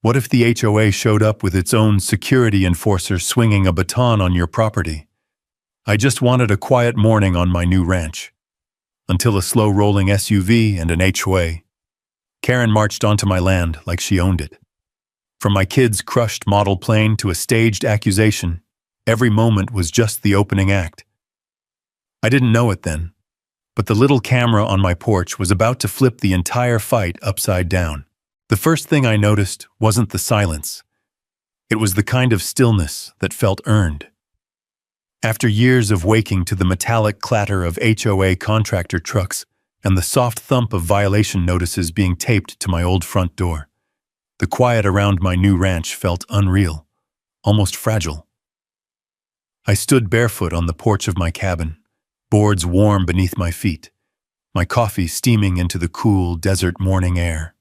What if the HOA showed up with its own security enforcer swinging a baton on your property? I just wanted a quiet morning on my new ranch. Until a slow-rolling SUV and an HOA. Karen marched onto my land like she owned it. From my kid's crushed model plane to a staged accusation, every moment was just the opening act. I didn't know it then, but the little camera on my porch was about to flip the entire fight upside down. The first thing I noticed wasn't the silence. It was the kind of stillness that felt earned. After years of waking to the metallic clatter of HOA contractor trucks and the soft thump of violation notices being taped to my old front door, the quiet around my new ranch felt unreal, almost fragile. I stood barefoot on the porch of my cabin, boards warm beneath my feet, my coffee steaming into the cool desert morning air.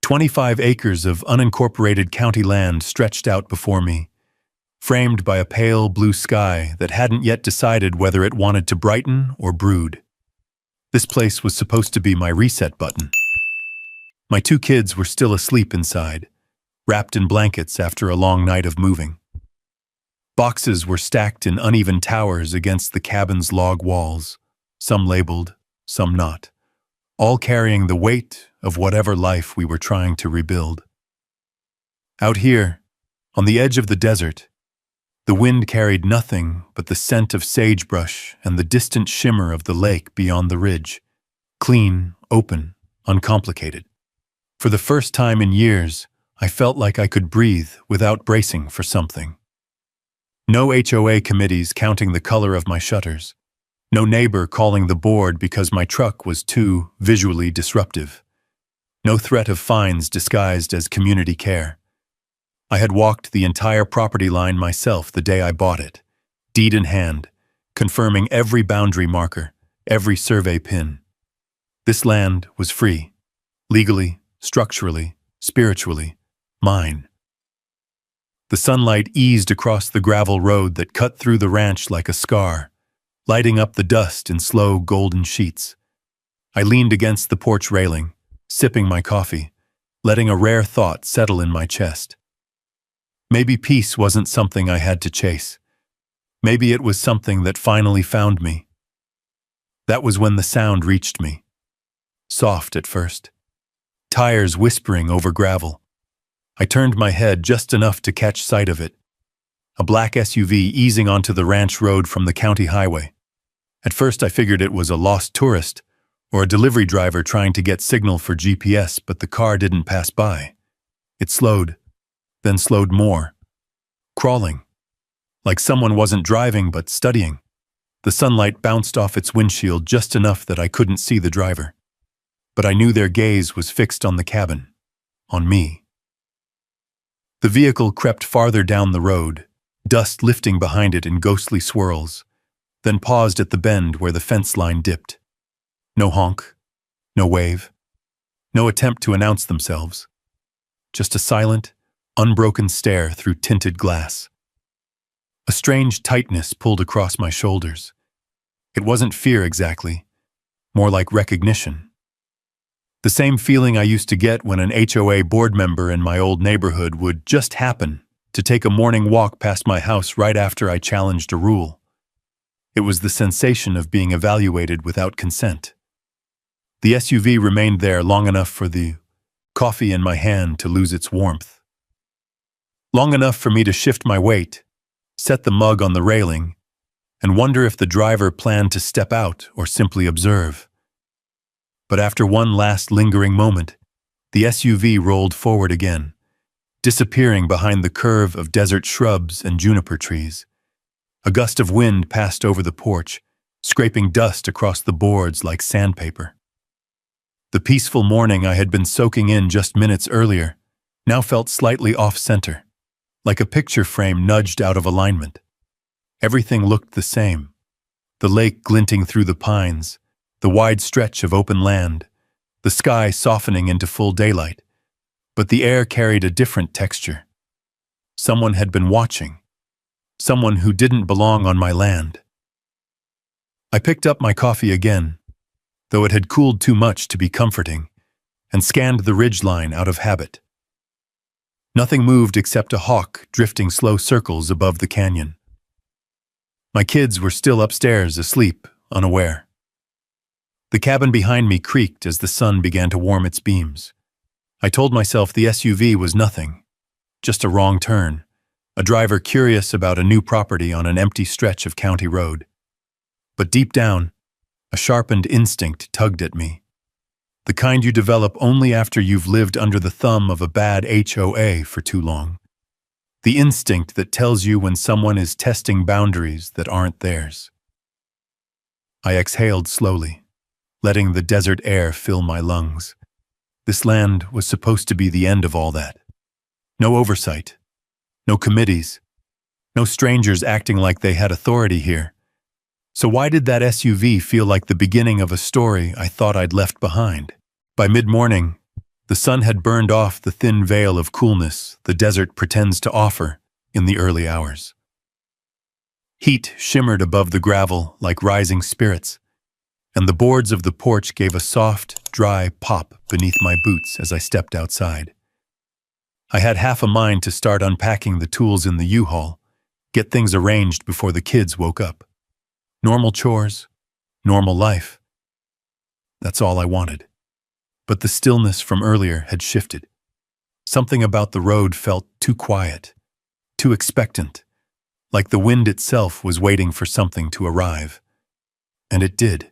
25 acres of unincorporated county land stretched out before me, framed by a pale blue sky that hadn't yet decided whether it wanted to brighten or brood. This place was supposed to be my reset button. My 2 kids were still asleep inside, wrapped in blankets after a long night of moving. Boxes were stacked in uneven towers against the cabin's log walls, some labeled, some not, all carrying the weight of whatever life we were trying to rebuild. Out here, on the edge of the desert, the wind carried nothing but the scent of sagebrush and the distant shimmer of the lake beyond the ridge, clean, open, uncomplicated. For the first time in years, I felt like I could breathe without bracing for something. No HOA committees counting the color of my shutters. No neighbor calling the board because my truck was too visually disruptive. No threat of fines disguised as community care. I had walked the entire property line myself the day I bought it, deed in hand, confirming every boundary marker, every survey pin. This land was free, legally, structurally, spiritually, mine. The sunlight eased across the gravel road that cut through the ranch like a scar, lighting up the dust in slow golden sheets. I leaned against the porch railing, sipping my coffee, letting a rare thought settle in my chest. Maybe peace wasn't something I had to chase. Maybe it was something that finally found me. That was when the sound reached me. Soft at first. Tires whispering over gravel. I turned my head just enough to catch sight of it. A black SUV easing onto the ranch road from the county highway. At first I figured it was a lost tourist or a delivery driver trying to get signal for GPS, but the car didn't pass by. It slowed, then slowed more. Crawling. Like someone wasn't driving but studying. The sunlight bounced off its windshield just enough that I couldn't see the driver. But I knew their gaze was fixed on the cabin. On me. The vehicle crept farther down the road, dust lifting behind it in ghostly swirls, then paused at the bend where the fence line dipped. No honk, no wave, no attempt to announce themselves. Just a silent, unbroken stare through tinted glass. A strange tightness pulled across my shoulders. It wasn't fear exactly, more like recognition. The same feeling I used to get when an HOA board member in my old neighborhood would just happen to take a morning walk past my house right after I challenged a rule. It was the sensation of being evaluated without consent. The SUV remained there long enough for the coffee in my hand to lose its warmth. Long enough for me to shift my weight, set the mug on the railing, and wonder if the driver planned to step out or simply observe. But after one last lingering moment, the SUV rolled forward again, disappearing behind the curve of desert shrubs and juniper trees. A gust of wind passed over the porch, scraping dust across the boards like sandpaper. The peaceful morning I had been soaking in just minutes earlier now felt slightly off-center, like a picture frame nudged out of alignment. Everything looked the same. The lake glinting through the pines, the wide stretch of open land, the sky softening into full daylight, but the air carried a different texture. Someone had been watching. Someone who didn't belong on my land. I picked up my coffee again, though it had cooled too much to be comforting, and scanned the ridgeline out of habit. Nothing moved except a hawk drifting slow circles above the canyon. My kids were still upstairs, asleep, unaware. The cabin behind me creaked as the sun began to warm its beams. I told myself the SUV was nothing, just a wrong turn, a driver curious about a new property on an empty stretch of county road. But deep down, a sharpened instinct tugged at me. The kind you develop only after you've lived under the thumb of a bad HOA for too long. The instinct that tells you when someone is testing boundaries that aren't theirs. I exhaled slowly, letting the desert air fill my lungs. This land was supposed to be the end of all that. No oversight, no committees, no strangers acting like they had authority here. So why did that SUV feel like the beginning of a story I thought I'd left behind? By mid-morning, the sun had burned off the thin veil of coolness the desert pretends to offer in the early hours. Heat shimmered above the gravel like rising spirits, and the boards of the porch gave a soft, dry pop beneath my boots as I stepped outside. I had half a mind to start unpacking the tools in the U-Haul, get things arranged before the kids woke up. Normal chores, normal life. That's all I wanted. But the stillness from earlier had shifted. Something about the road felt too quiet, too expectant, like the wind itself was waiting for something to arrive. And it did.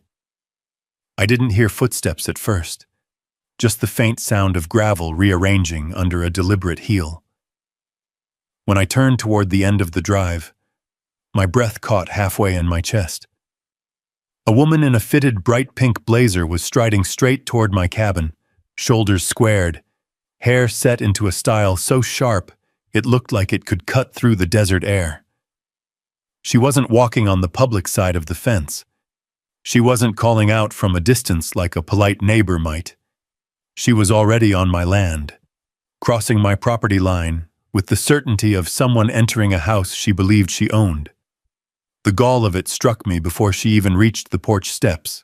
I didn't hear footsteps at first, just the faint sound of gravel rearranging under a deliberate heel. When I turned toward the end of the drive, my breath caught halfway in my chest. A woman in a fitted bright pink blazer was striding straight toward my cabin, shoulders squared, hair set into a style so sharp it looked like it could cut through the desert air. She wasn't walking on the public side of the fence. She wasn't calling out from a distance like a polite neighbor might. She was already on my land, crossing my property line with the certainty of someone entering a house she believed she owned. The gall of it struck me before she even reached the porch steps.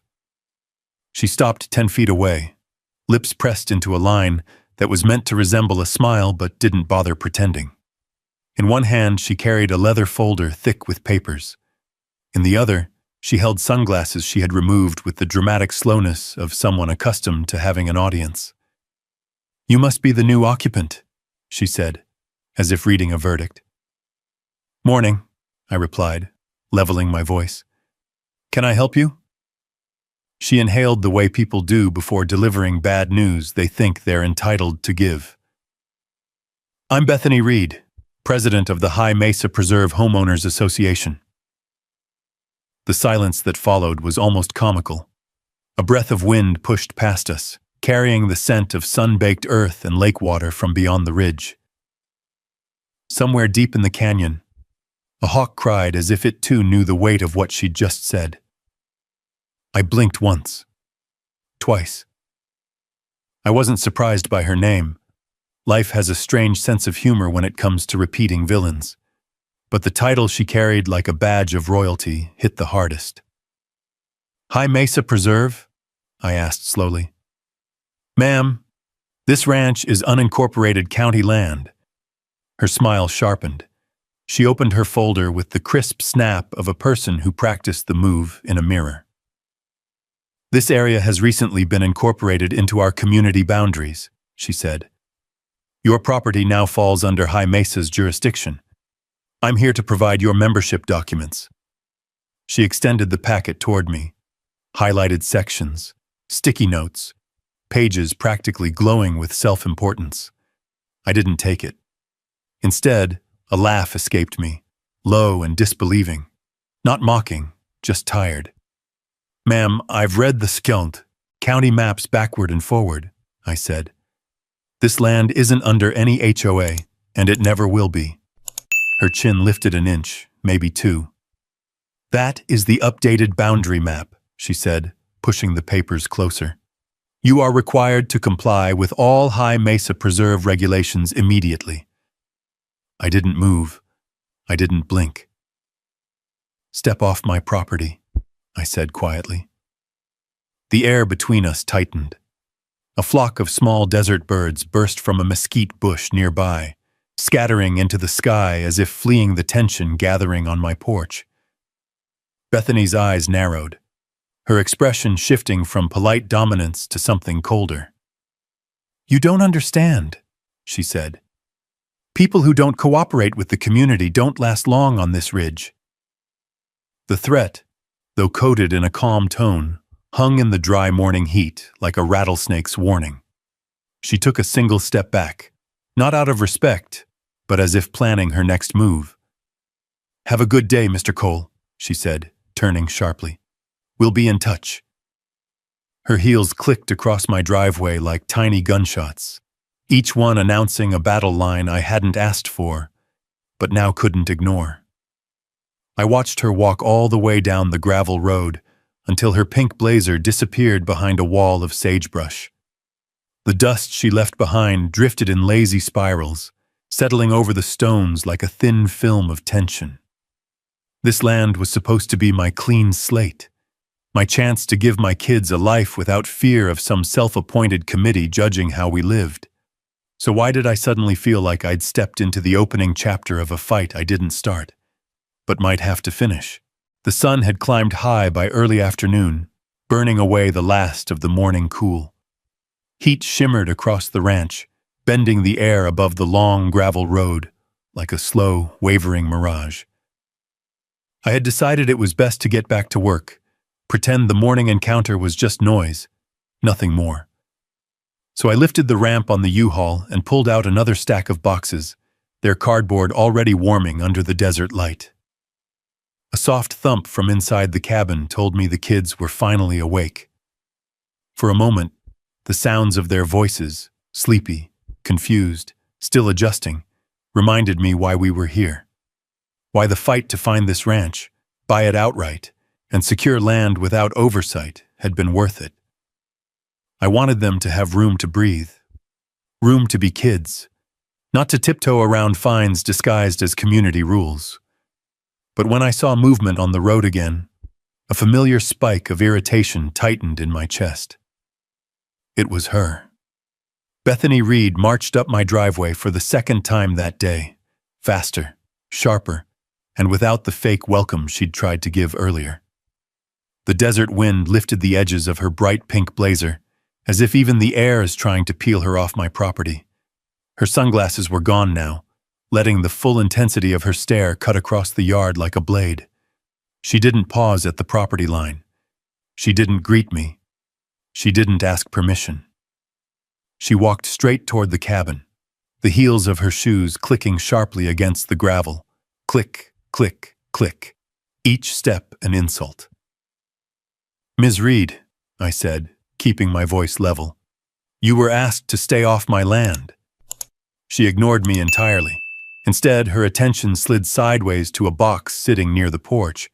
She stopped 10 feet away, lips pressed into a line that was meant to resemble a smile but didn't bother pretending. In one hand, she carried a leather folder thick with papers. In the other, she held sunglasses she had removed with the dramatic slowness of someone accustomed to having an audience. "You must be the new occupant," she said, as if reading a verdict. "Morning," I replied, leveling my voice. "Can I help you?" She inhaled the way people do before delivering bad news they think they're entitled to give. "I'm Bethany Reed, president of the High Mesa Preserve Homeowners Association." The silence that followed was almost comical. A breath of wind pushed past us, carrying the scent of sun-baked earth and lake water from beyond the ridge. Somewhere deep in the canyon, a hawk cried as if it too knew the weight of what she'd just said. I blinked once, twice. I wasn't surprised by her name. Life has a strange sense of humor when it comes to repeating villains. But the title she carried like a badge of royalty hit the hardest. "High Mesa Preserve?" I asked slowly. "Ma'am, this ranch is unincorporated county land." Her smile sharpened. She opened her folder with the crisp snap of a person who practiced the move in a mirror. "This area has recently been incorporated into our community boundaries," she said. "Your property now falls under High Mesa's jurisdiction. I'm here to provide your membership documents." She extended the packet toward me. Highlighted sections, sticky notes, pages practically glowing with self-importance. I didn't take it. Instead, a laugh escaped me, low and disbelieving. Not mocking, just tired. "Ma'am, I've read the skilled county maps backward and forward," I said. "This land isn't under any HOA, and it never will be." Her chin lifted an inch, maybe two. "That is the updated boundary map," she said, pushing the papers closer. "You are required to comply with all High Mesa Preserve regulations immediately." I didn't move. I didn't blink. "Step off my property," I said quietly. The air between us tightened. A flock of small desert birds burst from a mesquite bush nearby, scattering into the sky as if fleeing the tension gathering on my porch. Bethany's eyes narrowed, her expression shifting from polite dominance to something colder. "You don't understand," she said. "People who don't cooperate with the community don't last long on this ridge." The threat, though coded in a calm tone, hung in the dry morning heat like a rattlesnake's warning. She took a single step back, not out of respect, but as if planning her next move. "Have a good day, Mr. Cole," she said, turning sharply. "We'll be in touch." Her heels clicked across my driveway like tiny gunshots, each one announcing a battle line I hadn't asked for, but now couldn't ignore. I watched her walk all the way down the gravel road until her pink blazer disappeared behind a wall of sagebrush. The dust she left behind drifted in lazy spirals, settling over the stones like a thin film of tension. This land was supposed to be my clean slate, my chance to give my kids a life without fear of some self-appointed committee judging how we lived. So why did I suddenly feel like I'd stepped into the opening chapter of a fight I didn't start, but might have to finish? The sun had climbed high by early afternoon, burning away the last of the morning cool. Heat shimmered across the ranch, bending the air above the long gravel road like a slow, wavering mirage. I had decided it was best to get back to work, pretend the morning encounter was just noise, nothing more. So I lifted the ramp on the U-Haul and pulled out another stack of boxes, their cardboard already warming under the desert light. A soft thump from inside the cabin told me the kids were finally awake. For a moment, the sounds of their voices, sleepy, confused, still adjusting, reminded me why we were here. Why the fight to find this ranch, buy it outright, and secure land without oversight had been worth it. I wanted them to have room to breathe, room to be kids, not to tiptoe around fines disguised as community rules. But when I saw movement on the road again, a familiar spike of irritation tightened in my chest. It was her. Bethany Reed marched up my driveway for the second time that day, faster, sharper, and without the fake welcome she'd tried to give earlier. The desert wind lifted the edges of her bright pink blazer, as if even the air is trying to peel her off my property. Her sunglasses were gone now, letting the full intensity of her stare cut across the yard like a blade. She didn't pause at the property line. She didn't greet me. She didn't ask permission. She walked straight toward the cabin, the heels of her shoes clicking sharply against the gravel. Click, click, click. Each step an insult. "Ms. Reed," I said, keeping my voice level, "you were asked to stay off my land." She ignored me entirely. Instead, her attention slid sideways to a box sitting near the porch,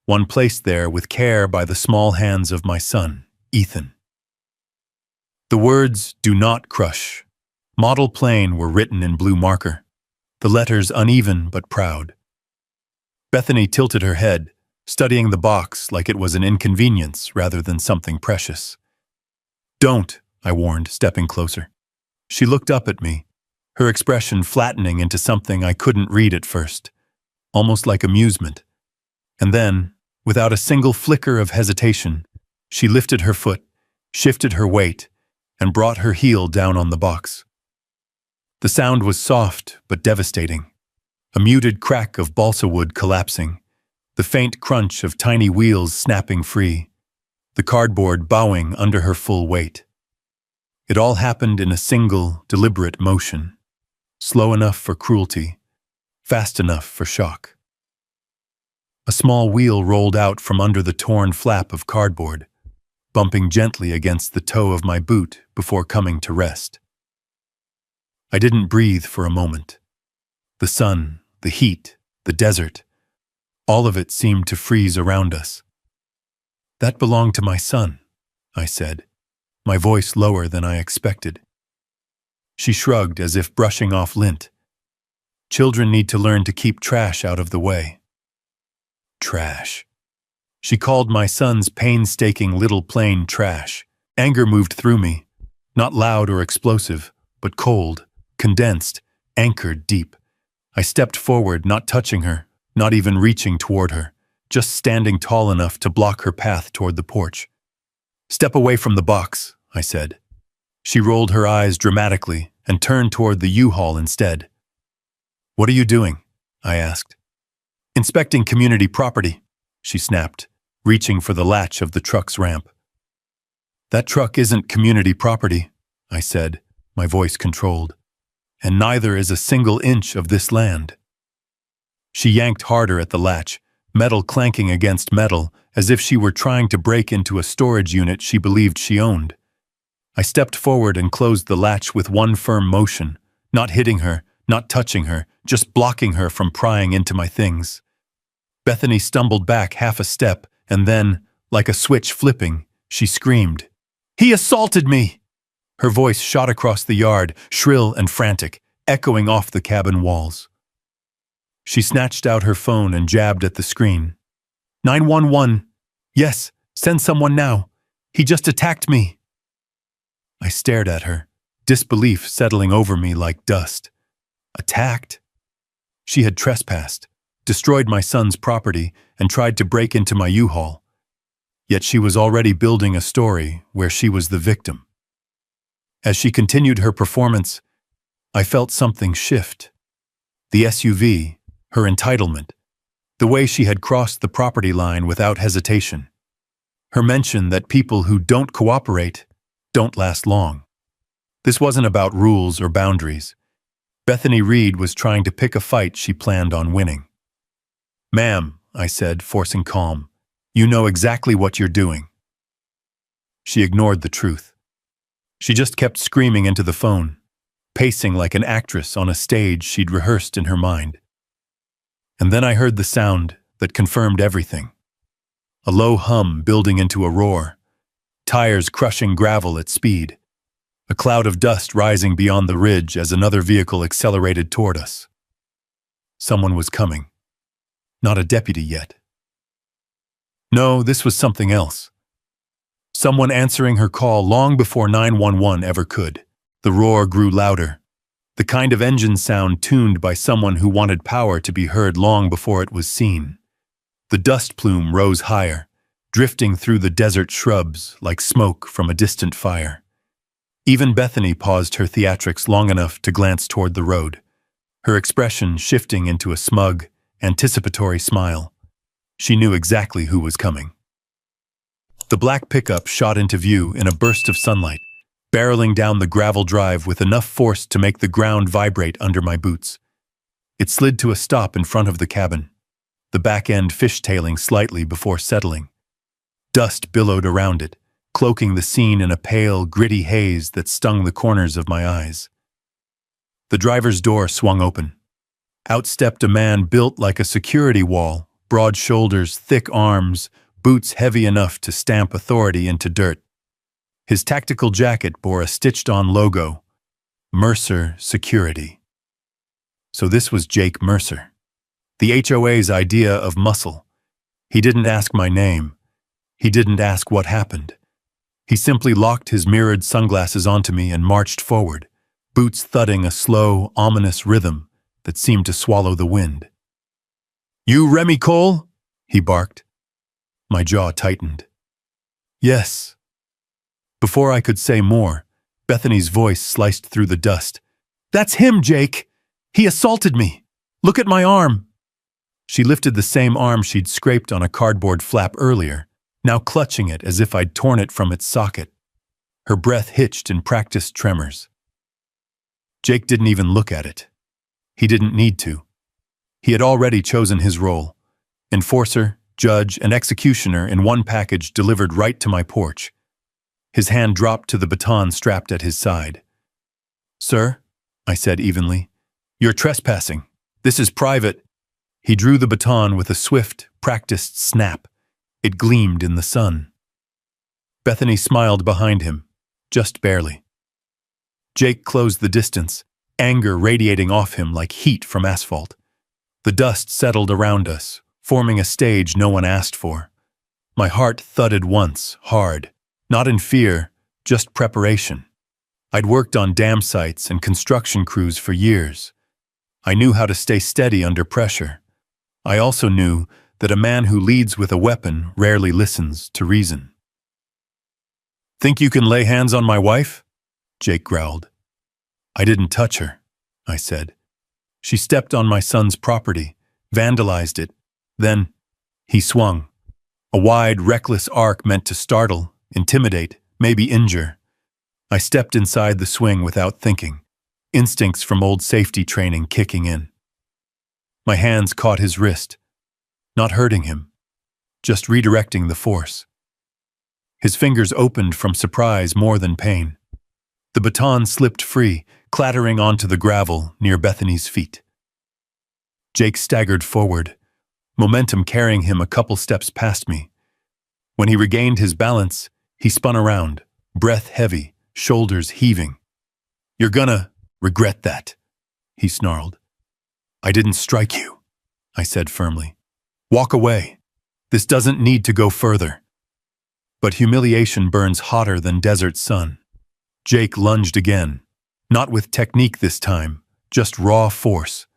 one placed there with care by the small hands of my son, Ethan. The words, "Do not crush," model plain, were written in blue marker, the letters uneven but proud. Bethany tilted her head, studying the box like it was an inconvenience rather than something precious. "Don't," I warned, stepping closer. She looked up at me, her expression flattening into something I couldn't read at first, almost like amusement. And then, without a single flicker of hesitation, she lifted her foot, shifted her weight, and brought her heel down on the box. The sound was soft but devastating, a muted crack of balsa wood collapsing, the faint crunch of tiny wheels snapping free, the cardboard bowing under her full weight. It all happened in a single, deliberate motion, slow enough for cruelty, fast enough for shock. A small wheel rolled out from under the torn flap of cardboard, bumping gently against the toe of my boot before coming to rest. I didn't breathe for a moment. The sun, the heat, the desert, all of it seemed to freeze around us. "That belonged to my son," I said, my voice lower than I expected. She shrugged as if brushing off lint. "Children need to learn to keep trash out of the way." Trash. She called my son's painstaking little plane trash. Anger moved through me, not loud or explosive, but cold, condensed, anchored deep. I stepped forward, not touching her, not even reaching toward her, just standing tall enough to block her path toward the porch. "Step away from the box," I said. She rolled her eyes dramatically and turned toward the U-Haul instead. "What are you doing?" I asked. "Inspecting community property," she snapped, reaching for the latch of the truck's ramp. "That truck isn't community property," I said, my voice controlled, "and neither is a single inch of this land." She yanked harder at the latch, metal clanking against metal, as if she were trying to break into a storage unit she believed she owned. I stepped forward and closed the latch with one firm motion, not hitting her, not touching her, just blocking her from prying into my things. Bethany stumbled back half a step, and then, like a switch flipping, she screamed, "He assaulted me!" Her voice shot across the yard, shrill and frantic, echoing off the cabin walls. She snatched out her phone and jabbed at the screen. 911. "Yes, send someone now. He just attacked me." I stared at her, disbelief settling over me like dust. Attacked? She had trespassed, destroyed my son's property, and tried to break into my U-Haul. Yet she was already building a story where she was the victim. As she continued her performance, I felt something shift. The SUV, her entitlement, the way she had crossed the property line without hesitation. Her mention that people who don't cooperate don't last long. This wasn't about rules or boundaries. Bethany Reed was trying to pick a fight she planned on winning. "Ma'am," I said, forcing calm, "you know exactly what you're doing." She ignored the truth. She just kept screaming into the phone, pacing like an actress on a stage she'd rehearsed in her mind. And then I heard the sound that confirmed everything. A low hum building into a roar, tires crushing gravel at speed, a cloud of dust rising beyond the ridge as another vehicle accelerated toward us. Someone was coming. Not a deputy yet. No, this was something else. Someone answering her call long before 911 ever could. The roar grew louder, the kind of engine sound tuned by someone who wanted power to be heard long before it was seen. The dust plume rose higher, drifting through the desert shrubs like smoke from a distant fire. Even Bethany paused her theatrics long enough to glance toward the road, her expression shifting into a smug, anticipatory smile. She knew exactly who was coming. The black pickup shot into view in a burst of sunlight, barreling down the gravel drive with enough force to make the ground vibrate under my boots. It slid to a stop in front of the cabin, the back end fishtailing slightly before settling. Dust billowed around it, cloaking the scene in a pale, gritty haze that stung the corners of my eyes. The driver's door swung open. Out stepped a man built like a security wall, broad shoulders, thick arms, boots heavy enough to stamp authority into dirt. His tactical jacket bore a stitched-on logo, Mercer Security. So this was Jake Mercer, the HOA's idea of muscle. He didn't ask my name. He didn't ask what happened. He simply locked his mirrored sunglasses onto me and marched forward, boots thudding a slow, ominous rhythm that seemed to swallow the wind. "You Remy Cole?" he barked. My jaw tightened. "Yes." Before I could say more, Bethany's voice sliced through the dust. "That's him, Jake! He assaulted me! Look at my arm!" She lifted the same arm she'd scraped on a cardboard flap earlier, now clutching it as if I'd torn it from its socket. Her breath hitched in practiced tremors. Jake didn't even look at it. He didn't need to. He had already chosen his role. Enforcer, judge, and executioner in one package delivered right to my porch. His hand dropped to the baton strapped at his side. "Sir," I said evenly, "you're trespassing. This is private." He drew the baton with a swift, practiced snap. It gleamed in the sun. Bethany smiled behind him, just barely. Jake closed the distance, anger radiating off him like heat from asphalt. The dust settled around us, forming a stage no one asked for. My heart thudded once, hard, not in fear, just preparation. I'd worked on dam sites and construction crews for years, I knew how to stay steady under pressure. I also knew that a man who leads with a weapon rarely listens to reason. "Think you can lay hands on my wife?" Jake growled. "I didn't touch her," I said. "She stepped on my son's property, vandalized it. Then," he swung, a wide, reckless arc meant to startle, intimidate, maybe injure. I stepped inside the swing without thinking, instincts from old safety training kicking in. My hands caught his wrist, not hurting him, just redirecting the force. His fingers opened from surprise more than pain. The baton slipped free, clattering onto the gravel near Bethany's feet. Jake staggered forward, momentum carrying him a couple steps past me. When he regained his balance, he spun around, breath heavy, shoulders heaving. "You're gonna regret that," he snarled. "I didn't strike you," I said firmly. "Walk away. This doesn't need to go further." But humiliation burns hotter than desert sun. Jake lunged again, not with technique this time, just raw force.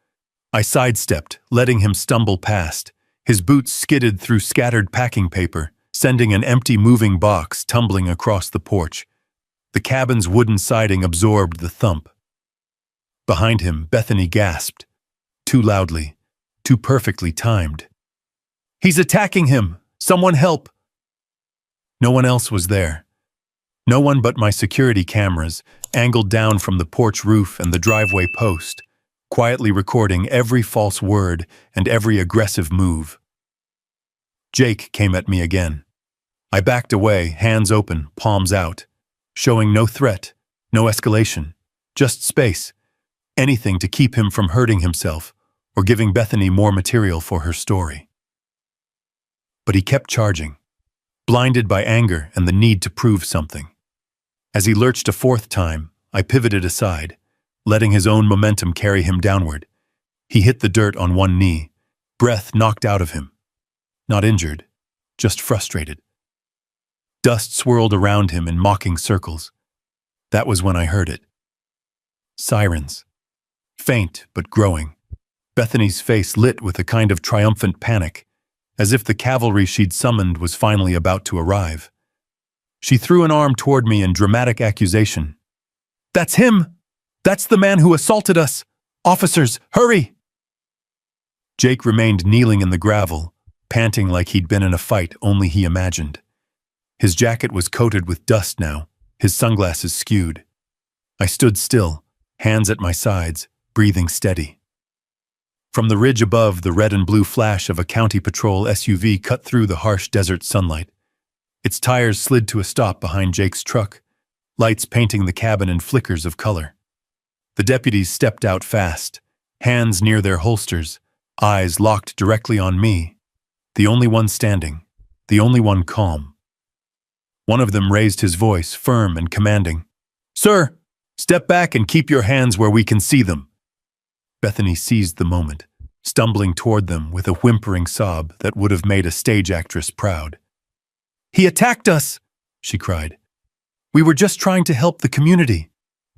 I sidestepped, letting him stumble past. His boots skidded through scattered packing paper, sending an empty moving box tumbling across the porch. The cabin's wooden siding absorbed the thump. Behind him, Bethany gasped, too loudly, too perfectly timed. "He's attacking him! Someone help!" No one else was there. No one but my security cameras, angled down from the porch roof and the driveway post, quietly recording every false word and every aggressive move. Jake came at me again. I backed away, hands open, palms out, showing no threat, no escalation, just space, anything to keep him from hurting himself or giving Bethany more material for her story. But he kept charging, blinded by anger and the need to prove something. As he lurched a fourth time, I pivoted aside, letting his own momentum carry him downward. He hit the dirt on one knee, breath knocked out of him. Not injured, just frustrated. Dust swirled around him in mocking circles. That was when I heard it. Sirens. Faint but growing. Bethany's face lit with a kind of triumphant panic, as if the cavalry she'd summoned was finally about to arrive. She threw an arm toward me in dramatic accusation. "That's him! That's the man who assaulted us! Officers, hurry!" Jake remained kneeling in the gravel, panting like he'd been in a fight only he imagined. His jacket was coated with dust now, his sunglasses skewed. I stood still, hands at my sides, breathing steady. From the ridge above, the red and blue flash of a county patrol SUV cut through the harsh desert sunlight. Its tires slid to a stop behind Jake's truck, lights painting the cabin in flickers of color. The deputies stepped out fast, hands near their holsters, eyes locked directly on me, the only one standing, the only one calm. One of them raised his voice, firm and commanding. "Sir, step back and keep your hands where we can see them." Bethany seized the moment, stumbling toward them with a whimpering sob that would have made a stage actress proud. "He attacked us!" she cried. "We were just trying to help the community.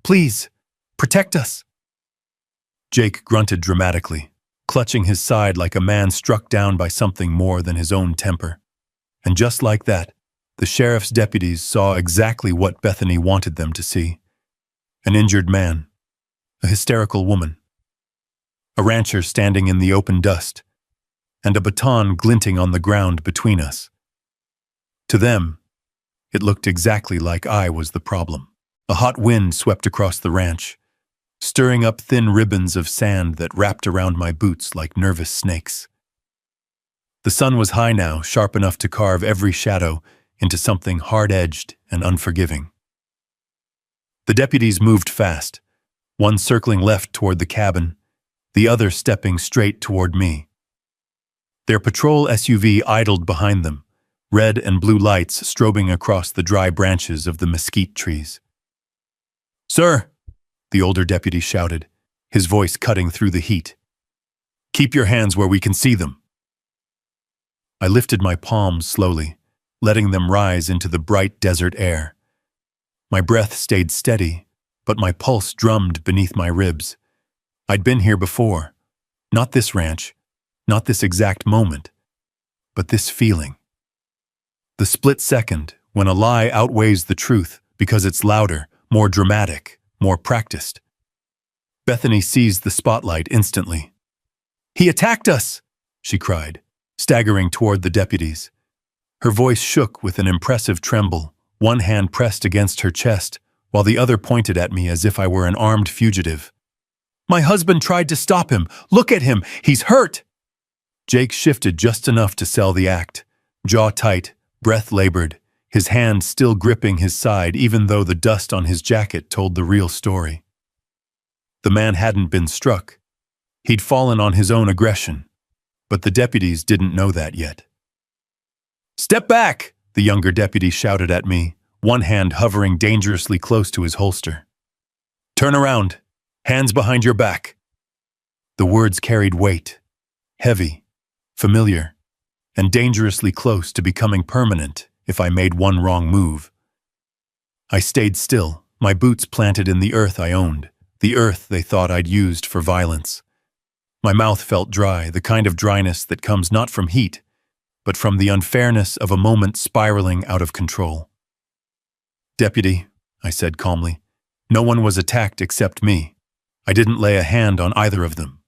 Please, protect us." Jake grunted dramatically, clutching his side like a man struck down by something more than his own temper. And just like that, the sheriff's deputies saw exactly what Bethany wanted them to see. An injured man, a hysterical woman, a rancher standing in the open dust, and a baton glinting on the ground between us. To them, it looked exactly like I was the problem. A hot wind swept across the ranch, stirring up thin ribbons of sand that wrapped around my boots like nervous snakes. The sun was high now, sharp enough to carve every shadow into something hard-edged and unforgiving. The deputies moved fast, one circling left toward the cabin, the other stepping straight toward me. Their patrol SUV idled behind them, red and blue lights strobing across the dry branches of the mesquite trees. "Sir," the older deputy shouted, his voice cutting through the heat. "Keep your hands where we can see them." I lifted my palms slowly, letting them rise into the bright desert air. My breath stayed steady, but my pulse drummed beneath my ribs. I'd been here before. Not this ranch, not this exact moment, but this feeling. The split second when a lie outweighs the truth because it's louder, more dramatic, more practiced. Bethany seized the spotlight instantly. "He attacked us!" she cried, staggering toward the deputies. Her voice shook with an impressive tremble, one hand pressed against her chest, while the other pointed at me as if I were an armed fugitive. "My husband tried to stop him! Look at him! He's hurt!" Jake shifted just enough to sell the act, jaw tight, breath labored, his hand still gripping his side even though the dust on his jacket told the real story. The man hadn't been struck. He'd fallen on his own aggression, but the deputies didn't know that yet. "Step back!" the younger deputy shouted at me, one hand hovering dangerously close to his holster. "Turn around! Hands behind your back!" The words carried weight, heavy, familiar, and dangerously close to becoming permanent if I made one wrong move. I stayed still, my boots planted in the earth I owned, the earth they thought I'd used for violence. My mouth felt dry, the kind of dryness that comes not from heat, but from the unfairness of a moment spiraling out of control. "Deputy," I said calmly, "no one was attacked except me. I didn't lay a hand on either of them."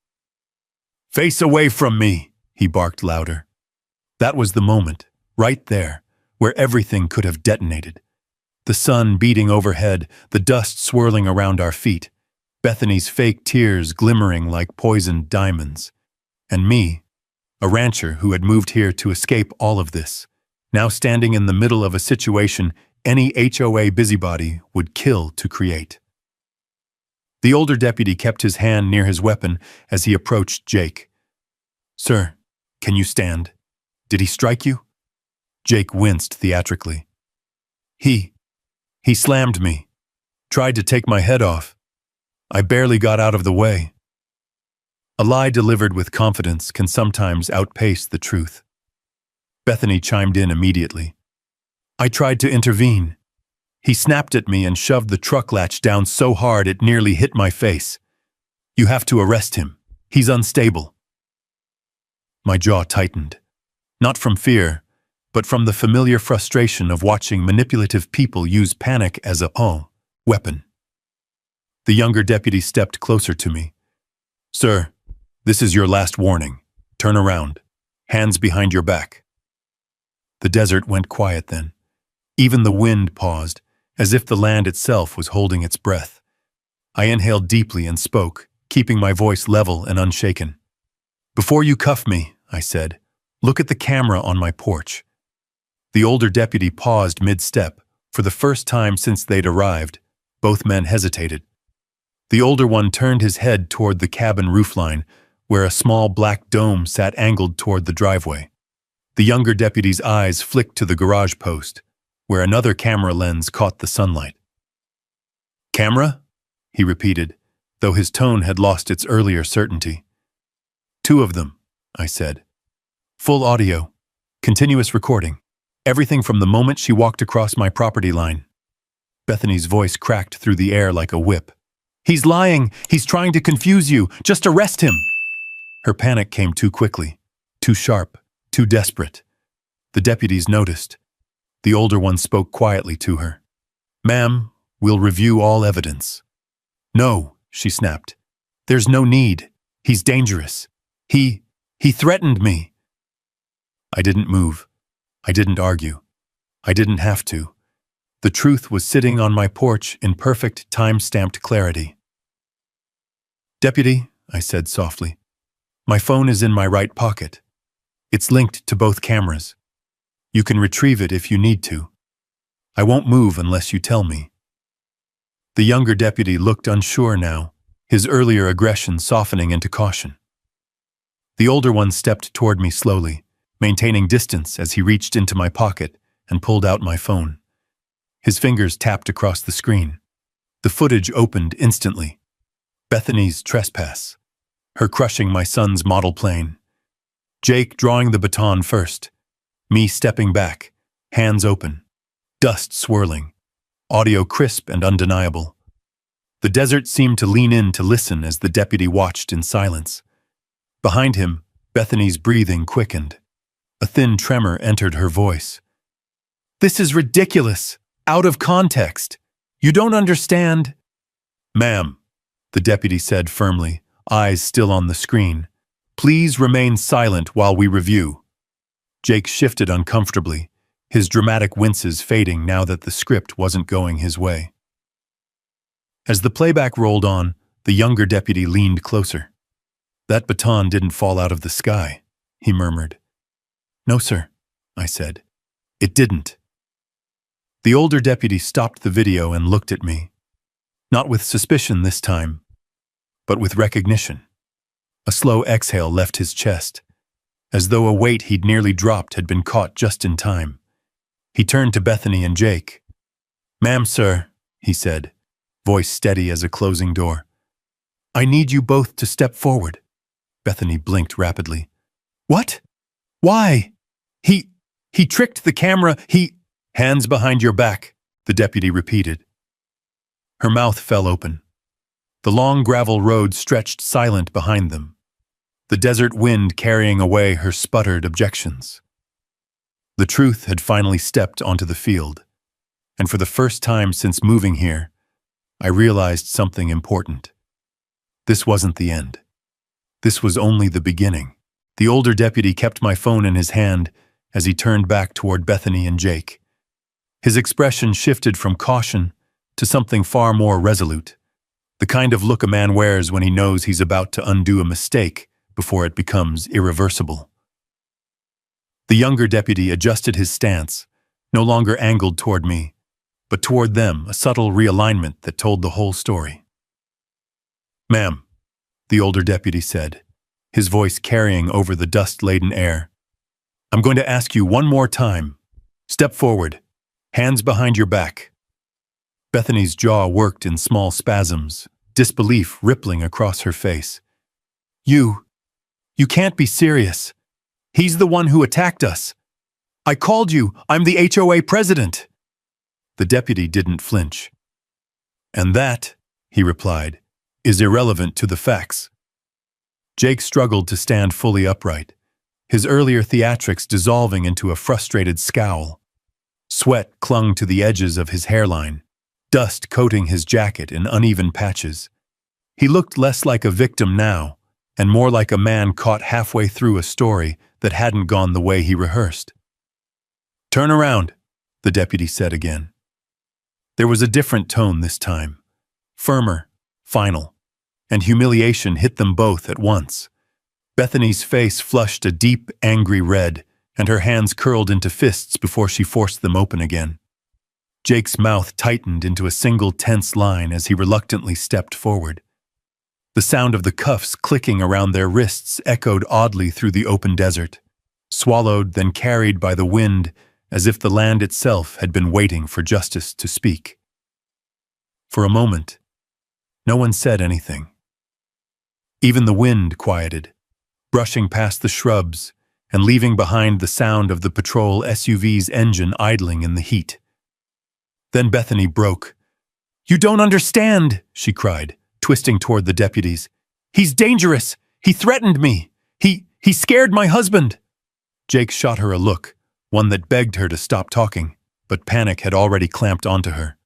"Face away from me!" he barked louder. That was the moment, right there, where everything could have detonated. The sun beating overhead, the dust swirling around our feet, Bethany's fake tears glimmering like poisoned diamonds. And me, a rancher who had moved here to escape all of this, now standing in the middle of a situation any HOA busybody would kill to create. The older deputy kept his hand near his weapon as he approached Jake. "Sir, can you stand? Did he strike you?" Jake winced theatrically. He slammed me, tried to take my head off. I barely got out of the way." A lie delivered with confidence can sometimes outpace the truth. Bethany chimed in immediately. "I tried to intervene. He snapped at me and shoved the truck latch down so hard it nearly hit my face. You have to arrest him. He's unstable." My jaw tightened, not from fear, but from the familiar frustration of watching manipulative people use panic as a weapon. The younger deputy stepped closer to me. "Sir, this is your last warning. Turn around. Hands behind your back." The desert went quiet then. Even the wind paused, as if the land itself was holding its breath. I inhaled deeply and spoke, keeping my voice level and unshaken. "Before you cuff me," I said, "look at the camera on my porch." The older deputy paused mid-step. For the first time since they'd arrived, both men hesitated. The older one turned his head toward the cabin roofline, where a small black dome sat angled toward the driveway. The younger deputy's eyes flicked to the garage post, where another camera lens caught the sunlight. "Camera?" he repeated, though his tone had lost its earlier certainty. "Two of them," I said. "Full audio, continuous recording, everything from the moment she walked across my property line." Bethany's voice cracked through the air like a whip. "He's lying! He's trying to confuse you! Just arrest him!" Her panic came too quickly, too sharp, too desperate. The deputies noticed. The older one spoke quietly to her. "Ma'am, we'll review all evidence." "No," she snapped. "There's no need. He's dangerous. He threatened me." I didn't move. I didn't argue. I didn't have to. The truth was sitting on my porch in perfect time-stamped clarity. "Deputy," I said softly, "my phone is in my right pocket. It's linked to both cameras. You can retrieve it if you need to. I won't move unless you tell me." The younger deputy looked unsure now, his earlier aggression softening into caution. The older one stepped toward me slowly, maintaining distance as he reached into my pocket and pulled out my phone. His fingers tapped across the screen. The footage opened instantly. Bethany's trespass, her crushing my son's model plane. Jake drawing the baton first, me stepping back, hands open, dust swirling, audio crisp and undeniable. The desert seemed to lean in to listen as the deputy watched in silence. Behind him, Bethany's breathing quickened. A thin tremor entered her voice. "This is ridiculous, out of context. You don't understand." "Ma'am," the deputy said firmly, eyes still on the screen, "please remain silent while we review." Jake shifted uncomfortably, his dramatic winces fading now that the script wasn't going his way. As the playback rolled on, the younger deputy leaned closer. "That baton didn't fall out of the sky," he murmured. "No, sir," I said. "It didn't." The older deputy stopped the video and looked at me. Not with suspicion this time, but with recognition. A slow exhale left his chest, as though a weight he'd nearly dropped had been caught just in time. He turned to Bethany and Jake. "Ma'am, sir," he said, voice steady as a closing door. "I need you both to step forward." Bethany blinked rapidly. "What? Why? He tricked the camera, "Hands behind your back," the deputy repeated. Her mouth fell open. The long gravel road stretched silent behind them, the desert wind carrying away her sputtered objections. The truth had finally stepped onto the field, and for the first time since moving here, I realized something important. This wasn't the end. This was only the beginning. The older deputy kept my phone in his hand as he turned back toward Bethany and Jake. His expression shifted from caution to something far more resolute, the kind of look a man wears when he knows he's about to undo a mistake before it becomes irreversible. The younger deputy adjusted his stance, no longer angled toward me, but toward them, a subtle realignment that told the whole story. "Ma'am," the older deputy said, his voice carrying over the dust-laden air, "I'm going to ask you one more time. Step forward. Hands behind your back." Bethany's jaw worked in small spasms, disbelief rippling across her face. You can't be serious. He's the one who attacked us. I called you. I'm the HOA president." The deputy didn't flinch. "And that," he replied, "is irrelevant to the facts." Jake struggled to stand fully upright, his earlier theatrics dissolving into a frustrated scowl. Sweat clung to the edges of his hairline, dust coating his jacket in uneven patches. He looked less like a victim now, and more like a man caught halfway through a story that hadn't gone the way he rehearsed. "Turn around," the deputy said again. There was a different tone this time, firmer, final, and humiliation hit them both at once. Bethany's face flushed a deep, angry red, and her hands curled into fists before she forced them open again. Jake's mouth tightened into a single tense line as he reluctantly stepped forward. The sound of the cuffs clicking around their wrists echoed oddly through the open desert, swallowed then carried by the wind as if the land itself had been waiting for justice to speak. For a moment, no one said anything. Even the wind quieted, brushing past the shrubs and leaving behind the sound of the patrol SUV's engine idling in the heat. Then Bethany broke. "You don't understand," she cried, twisting toward the deputies. "He's dangerous. He threatened me. He scared my husband." Jake shot her a look, one that begged her to stop talking, but panic had already clamped onto her.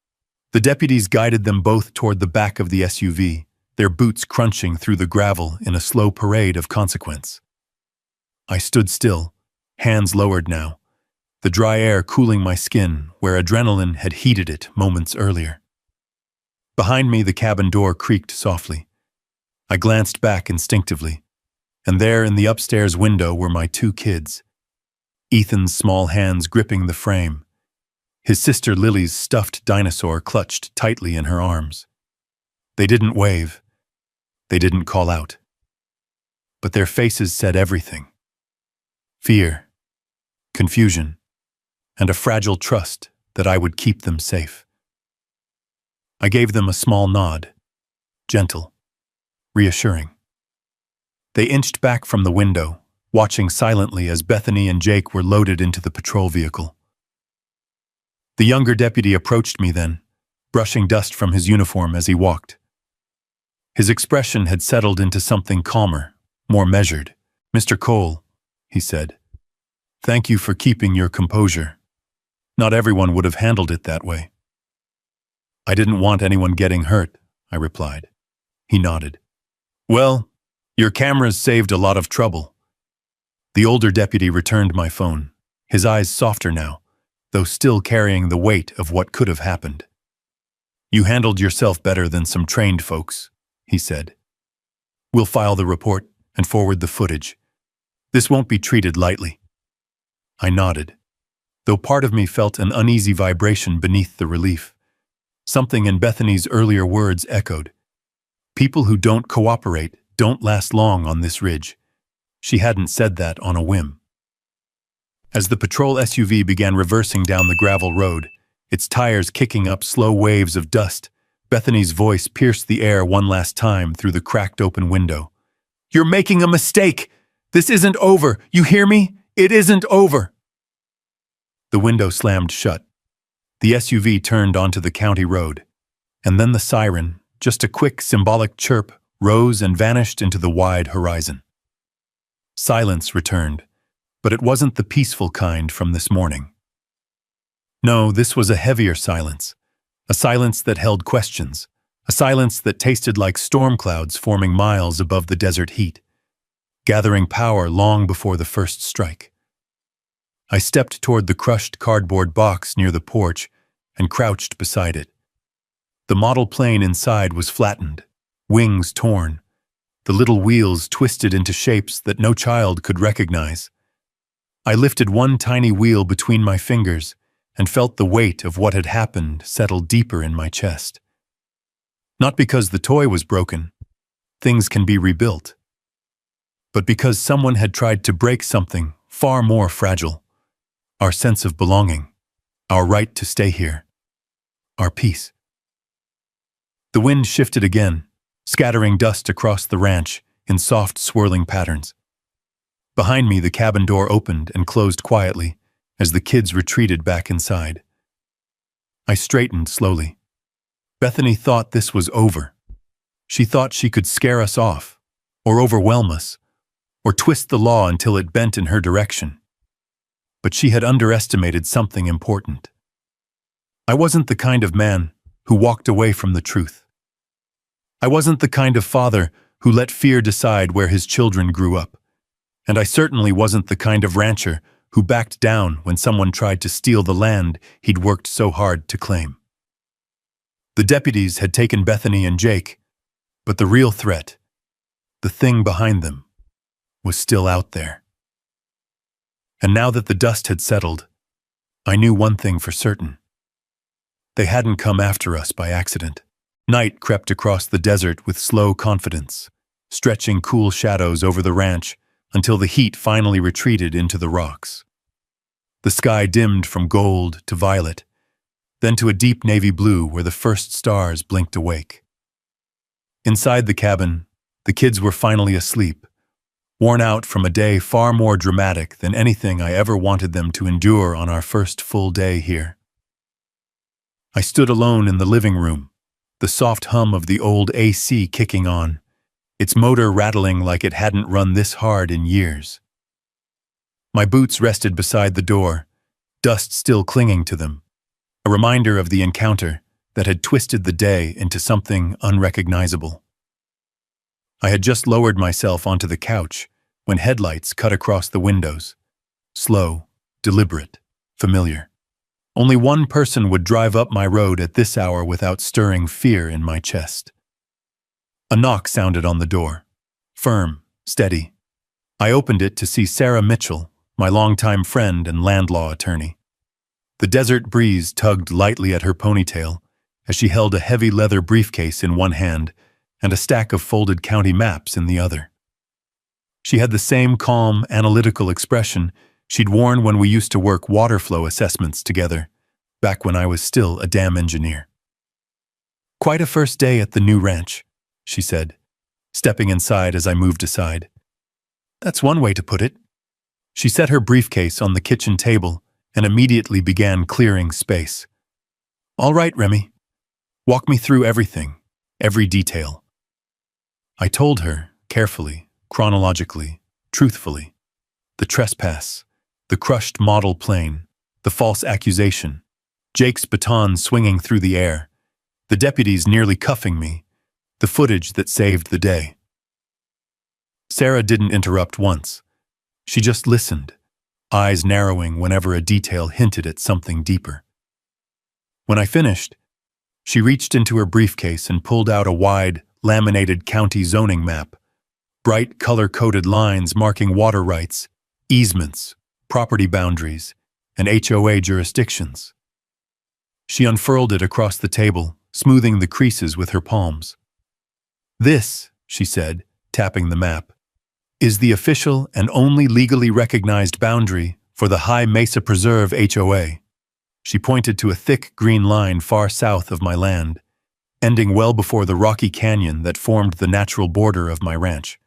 The deputies guided them both toward the back of the SUV, their boots crunching through the gravel in a slow parade of consequence. I stood still, hands lowered now, the dry air cooling my skin where adrenaline had heated it moments earlier. Behind me, the cabin door creaked softly. I glanced back instinctively, and there in the upstairs window were my two kids. Ethan's small hands gripping the frame, his sister Lily's stuffed dinosaur clutched tightly in her arms. They didn't wave. They didn't call out. But their faces said everything. Fear, confusion, and a fragile trust that I would keep them safe. I gave them a small nod, gentle, reassuring. They inched back from the window, watching silently as Bethany and Jake were loaded into the patrol vehicle. The younger deputy approached me then, brushing dust from his uniform as he walked, His expression had settled into something calmer, more measured. "Mr. Cole," he said, "thank you for keeping your composure. Not everyone would have handled it that way." "I didn't want anyone getting hurt," I replied. He nodded. "Well, your cameras saved a lot of trouble." The older deputy returned my phone, his eyes softer now, though still carrying the weight of what could have happened. "You handled yourself better than some trained folks," he said. "We'll file the report and forward the footage. This won't be treated lightly." I nodded, though part of me felt an uneasy vibration beneath the relief. Something in Bethany's earlier words echoed. People who don't cooperate don't last long on this ridge. She hadn't said that on a whim. As the patrol SUV began reversing down the gravel road, its tires kicking up slow waves of dust, Bethany's voice pierced the air one last time through the cracked open window. "You're making a mistake! This isn't over! You hear me? It isn't over!" The window slammed shut. The SUV turned onto the county road, and then the siren, just a quick symbolic chirp, rose and vanished into the wide horizon. Silence returned, but it wasn't the peaceful kind from this morning. No, this was a heavier silence, a silence that held questions, a silence that tasted like storm clouds forming miles above the desert heat, gathering power long before the first strike. I stepped toward the crushed cardboard box near the porch and crouched beside it. The model plane inside was flattened, wings torn, the little wheels twisted into shapes that no child could recognize. I lifted one tiny wheel between my fingers and felt the weight of what had happened settle deeper in my chest. Not because the toy was broken, things can be rebuilt, but because someone had tried to break something far more fragile: our sense of belonging, our right to stay here, our peace. The wind shifted again, scattering dust across the ranch in soft, swirling patterns. Behind me, the cabin door opened and closed quietly as the kids retreated back inside. I straightened slowly. Bethany thought this was over. She thought she could scare us off, or overwhelm us, or twist the law until it bent in her direction. But she had underestimated something important. I wasn't the kind of man who walked away from the truth. I wasn't the kind of father who let fear decide where his children grew up. And I certainly wasn't the kind of rancher who backed down when someone tried to steal the land he'd worked so hard to claim. The deputies had taken Bethany and Jake, but the real threat, the thing behind them, was still out there. And now that the dust had settled, I knew one thing for certain. They hadn't come after us by accident. Night crept across the desert with slow confidence, stretching cool shadows over the ranch until the heat finally retreated into the rocks. The sky dimmed from gold to violet, then to a deep navy blue where the first stars blinked awake. Inside the cabin, the kids were finally asleep, worn out from a day far more dramatic than anything I ever wanted them to endure on our first full day here. I stood alone in the living room, the soft hum of the old AC kicking on, its motor rattling like it hadn't run this hard in years. My boots rested beside the door, dust still clinging to them, a reminder of the encounter that had twisted the day into something unrecognizable. I had just lowered myself onto the couch when headlights cut across the windows. Slow, deliberate, familiar. Only one person would drive up my road at this hour without stirring fear in my chest. A knock sounded on the door. Firm, steady. I opened it to see Sarah Mitchell, my longtime friend and land law attorney. The desert breeze tugged lightly at her ponytail as she held a heavy leather briefcase in one hand and a stack of folded county maps in the other. She had the same calm, analytical expression she'd worn when we used to work water flow assessments together, back when I was still a dam engineer. "Quite a first day at the new ranch," she said, stepping inside as I moved aside. "That's one way to put it." She set her briefcase on the kitchen table and immediately began clearing space. "All right, Remy. Walk me through everything, every detail." I told her, carefully, chronologically, truthfully. The trespass, the crushed model plane, the false accusation, Jake's baton swinging through the air, the deputies nearly cuffing me, the footage that saved the day. Sarah didn't interrupt once. She just listened, eyes narrowing whenever a detail hinted at something deeper. When I finished, she reached into her briefcase and pulled out a wide, laminated county zoning map, bright color-coded lines marking water rights, easements, property boundaries, and HOA jurisdictions. She unfurled it across the table, smoothing the creases with her palms. "This," she said, tapping the map, "is the official and only legally recognized boundary for the High Mesa Preserve HOA." She pointed to a thick green line far south of my land, ending well before the rocky canyon that formed the natural border of my ranch.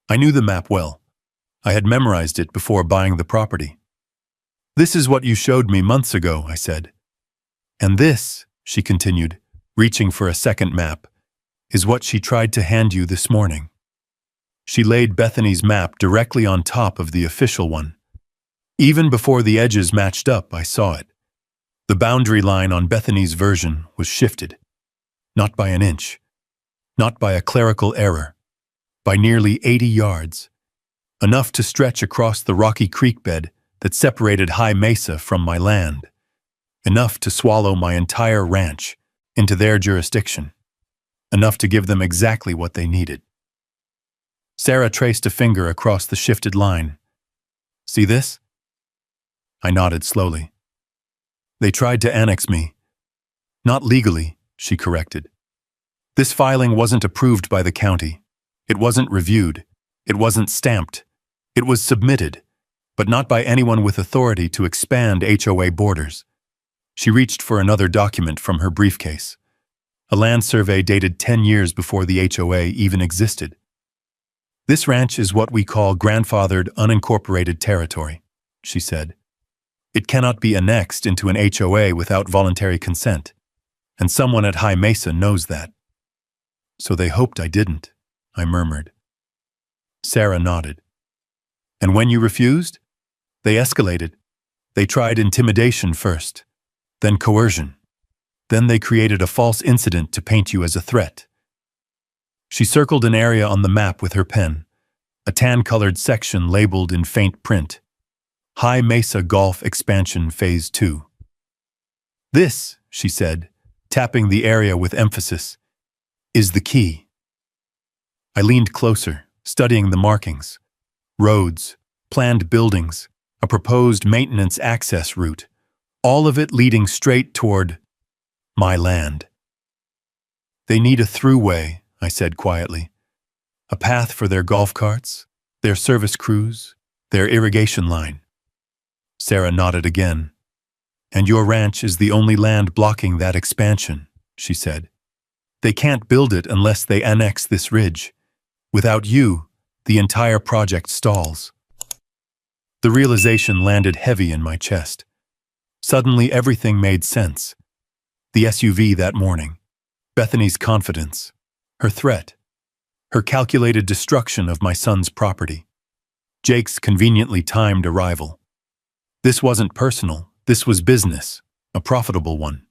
I knew the map well. I had memorized it before buying the property. "This is what you showed me months ago," I said. "And this," she continued, reaching for a second map, "is what she tried to hand you this morning." She laid Bethany's map directly on top of the official one. Even before the edges matched up, I saw it. The boundary line on Bethany's version was shifted. Not by an inch. Not by a clerical error. By nearly 80 yards. Enough to stretch across the rocky creek bed that separated High Mesa from my land. Enough to swallow my entire ranch into their jurisdiction. Enough to give them exactly what they needed. Sarah traced a finger across the shifted line. "See this?" I nodded slowly. "They tried to annex me." "Not legally," she corrected. "This filing wasn't approved by the county. It wasn't reviewed. It wasn't stamped. It was submitted, but not by anyone with authority to expand HOA borders." She reached for another document from her briefcase. A land survey dated 10 years before the HOA even existed. "This ranch is what we call grandfathered unincorporated territory," she said. "It cannot be annexed into an HOA without voluntary consent, and someone at High Mesa knows that." "So they hoped I didn't," I murmured. Sarah nodded. "And when you refused? They escalated. They tried intimidation first, then coercion. Then they created a false incident to paint you as a threat." She circled an area on the map with her pen, a tan-colored section labeled in faint print, "High Mesa Golf Expansion Phase 2. "This," she said, tapping the area with emphasis, "is the key." I leaned closer, studying the markings. Roads, planned buildings, a proposed maintenance access route, all of it leading straight toward my land. "They need a throughway," I said quietly. "A path for their golf carts, their service crews, their irrigation line." Sarah nodded again. "And your ranch is the only land blocking that expansion," she said. "They can't build it unless they annex this ridge. Without you, the entire project stalls." The realization landed heavy in my chest. Suddenly everything made sense. The SUV that morning, Bethany's confidence, her threat, her calculated destruction of my son's property, Jake's conveniently timed arrival. This wasn't personal, this was business, a profitable one.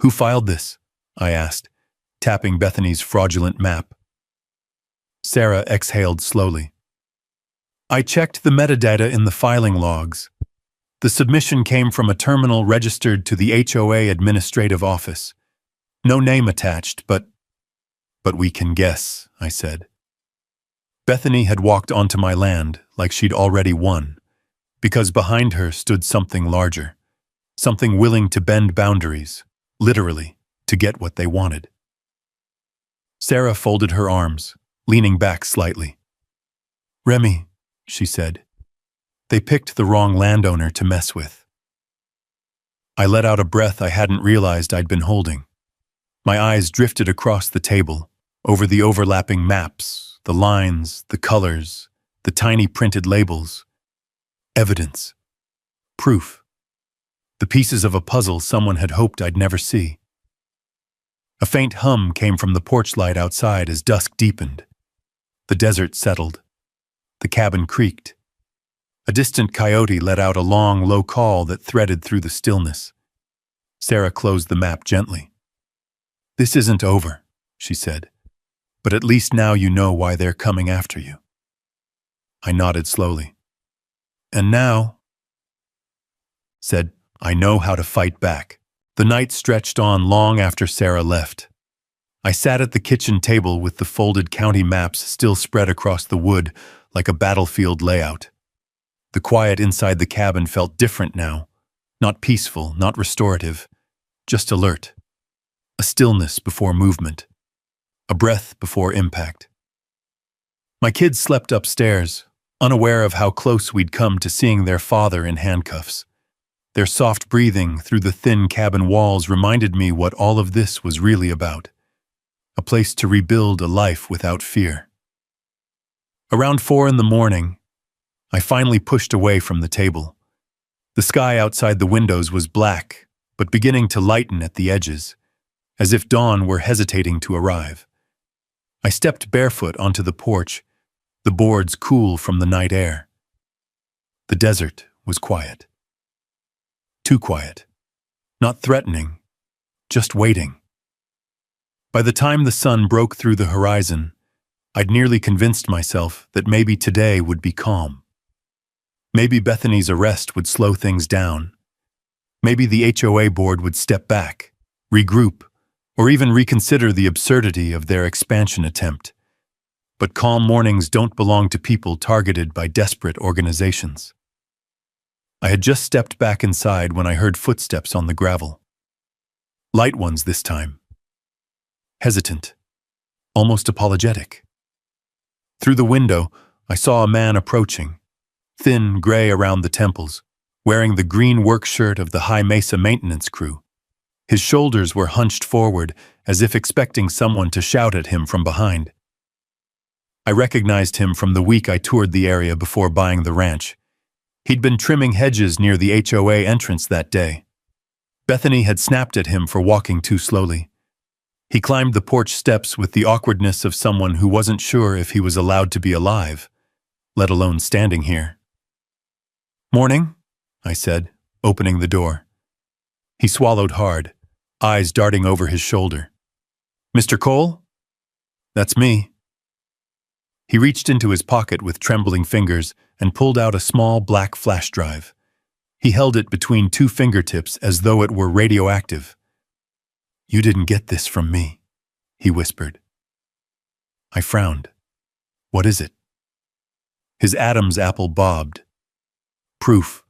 "Who filed this?" I asked, tapping Bethany's fraudulent map. Sarah exhaled slowly. "I checked the metadata in the filing logs. The submission came from a terminal registered to the HOA administrative office. No name attached, but we can guess," I said. Bethany had walked onto my land like she'd already won, because behind her stood something larger, something willing to bend boundaries, literally, to get what they wanted. Sarah folded her arms, leaning back slightly. "Remy," she said, "they picked the wrong landowner to mess with." I let out a breath I hadn't realized I'd been holding. My eyes drifted across the table, over the overlapping maps, the lines, the colors, the tiny printed labels. Evidence. Proof. The pieces of a puzzle someone had hoped I'd never see. A faint hum came from the porch light outside as dusk deepened. The desert settled. The cabin creaked. A distant coyote let out a long, low call that threaded through the stillness. Sarah closed the map gently. "This isn't over," she said, "but at least now you know why they're coming after you." I nodded slowly. "And now," said, "I know how to fight back." The night stretched on long after Sarah left. I sat at the kitchen table with the folded county maps still spread across the wood like a battlefield layout. The quiet inside the cabin felt different now, not peaceful, not restorative, just alert. A stillness before movement, a breath before impact. My kids slept upstairs, unaware of how close we'd come to seeing their father in handcuffs. Their soft breathing through the thin cabin walls reminded me what all of this was really about. A place to rebuild a life without fear. Around 4 in the morning, I finally pushed away from the table. The sky outside the windows was black, but beginning to lighten at the edges, as if dawn were hesitating to arrive. I stepped barefoot onto the porch, the boards cool from the night air. The desert was quiet. Too quiet. Not threatening, just waiting. By the time the sun broke through the horizon, I'd nearly convinced myself that maybe today would be calm. Maybe Bethany's arrest would slow things down. Maybe the HOA board would step back, regroup, or even reconsider the absurdity of their expansion attempt. But calm mornings don't belong to people targeted by desperate organizations. I had just stepped back inside when I heard footsteps on the gravel. Light ones this time. Hesitant, almost apologetic. Through the window, I saw a man approaching, thin gray around the temples, wearing the green work shirt of the High Mesa maintenance crew. His shoulders were hunched forward, as if expecting someone to shout at him from behind. I recognized him from the week I toured the area before buying the ranch. He'd been trimming hedges near the HOA entrance that day. Bethany had snapped at him for walking too slowly. He climbed the porch steps with the awkwardness of someone who wasn't sure if he was allowed to be alive, let alone standing here. "Morning," I said, opening the door. He swallowed hard, eyes darting over his shoulder. "Mr. Cole?" "That's me." He reached into his pocket with trembling fingers and pulled out a small black flash drive. He held it between 2 fingertips as though it were radioactive. "You didn't get this from me," he whispered. I frowned. "What is it?" His Adam's apple bobbed. "Proof."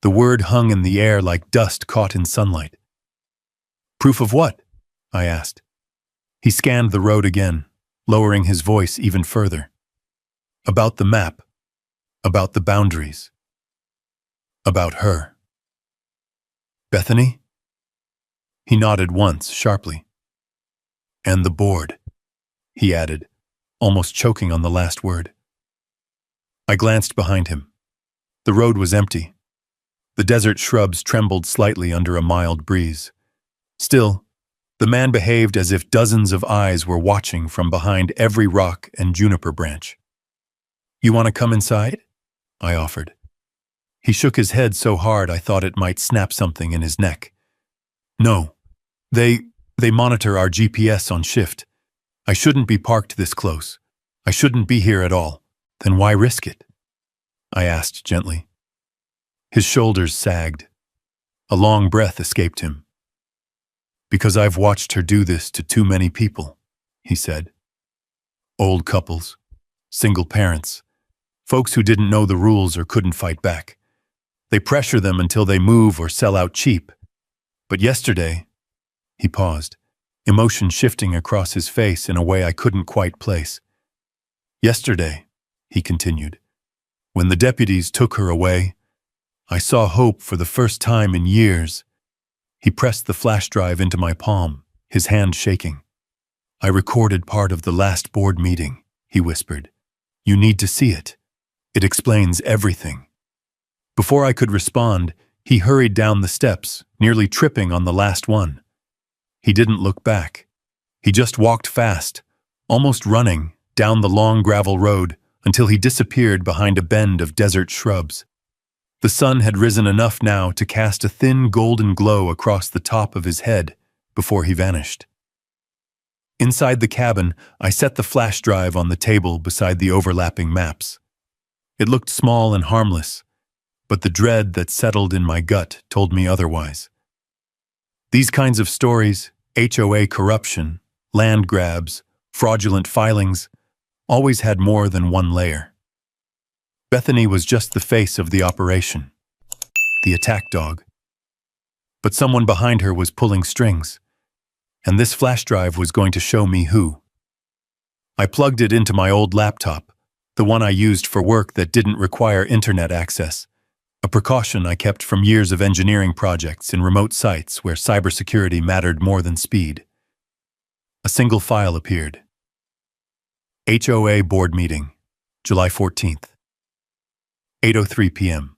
The word hung in the air like dust caught in sunlight. "Proof of what?" I asked. He scanned the road again, lowering his voice even further. "About the map. About the boundaries. About her." "Bethany?" He nodded once, sharply. "And the board," he added, almost choking on the last word. I glanced behind him. The road was empty. The desert shrubs trembled slightly under a mild breeze. Still, the man behaved as if dozens of eyes were watching from behind every rock and juniper branch. "You want to come inside?" I offered. He shook his head so hard I thought it might snap something in his neck. "No. They monitor our GPS on shift. I shouldn't be parked this close. I shouldn't be here at all. Then why risk it?" I asked gently. His shoulders sagged. A long breath escaped him. "Because I've watched her do this to too many people," he said. "Old couples, single parents, folks who didn't know the rules or couldn't fight back. They pressure them until they move or sell out cheap. But yesterday," he paused, emotion shifting across his face in a way I couldn't quite place. "Yesterday," he continued, "when the deputies took her away, I saw hope for the first time in years." He pressed the flash drive into my palm, his hand shaking. "I recorded part of the last board meeting," he whispered. "You need to see it. It explains everything." Before I could respond, he hurried down the steps, nearly tripping on the last one. He didn't look back. He just walked fast, almost running, down the long gravel road until he disappeared behind a bend of desert shrubs. The sun had risen enough now to cast a thin golden glow across the top of his head before he vanished. Inside the cabin, I set the flash drive on the table beside the overlapping maps. It looked small and harmless, but the dread that settled in my gut told me otherwise. These kinds of stories, HOA corruption, land grabs, fraudulent filings, always had more than one layer. Bethany was just the face of the operation, the attack dog. But someone behind her was pulling strings, and this flash drive was going to show me who. I plugged it into my old laptop, the one I used for work that didn't require internet access, a precaution I kept from years of engineering projects in remote sites where cybersecurity mattered more than speed. A single file appeared. HOA Board Meeting, July 14th, 8:03 p.m.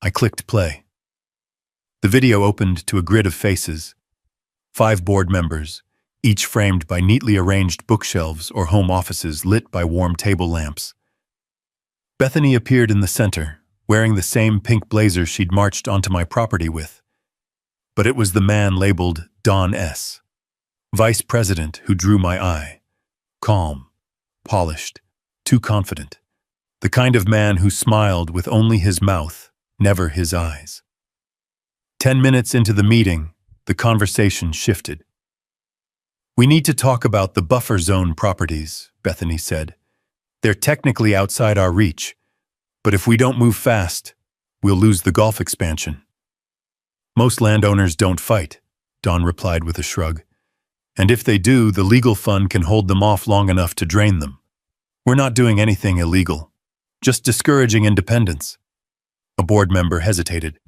I clicked play. The video opened to a grid of faces, 5 board members, each framed by neatly arranged bookshelves or home offices lit by warm table lamps. Bethany appeared in the center, wearing the same pink blazer she'd marched onto my property with. But it was the man labeled Don S., vice president, who drew my eye. Calm, polished, too confident. The kind of man who smiled with only his mouth, never his eyes. 10 minutes into the meeting, the conversation shifted. "We need to talk about the buffer zone properties," Bethany said. "They're technically outside our reach, but if we don't move fast, we'll lose the golf expansion." "Most landowners don't fight," Don replied with a shrug. "And if they do, the legal fund can hold them off long enough to drain them. We're not doing anything illegal, just discouraging independence." A board member hesitated.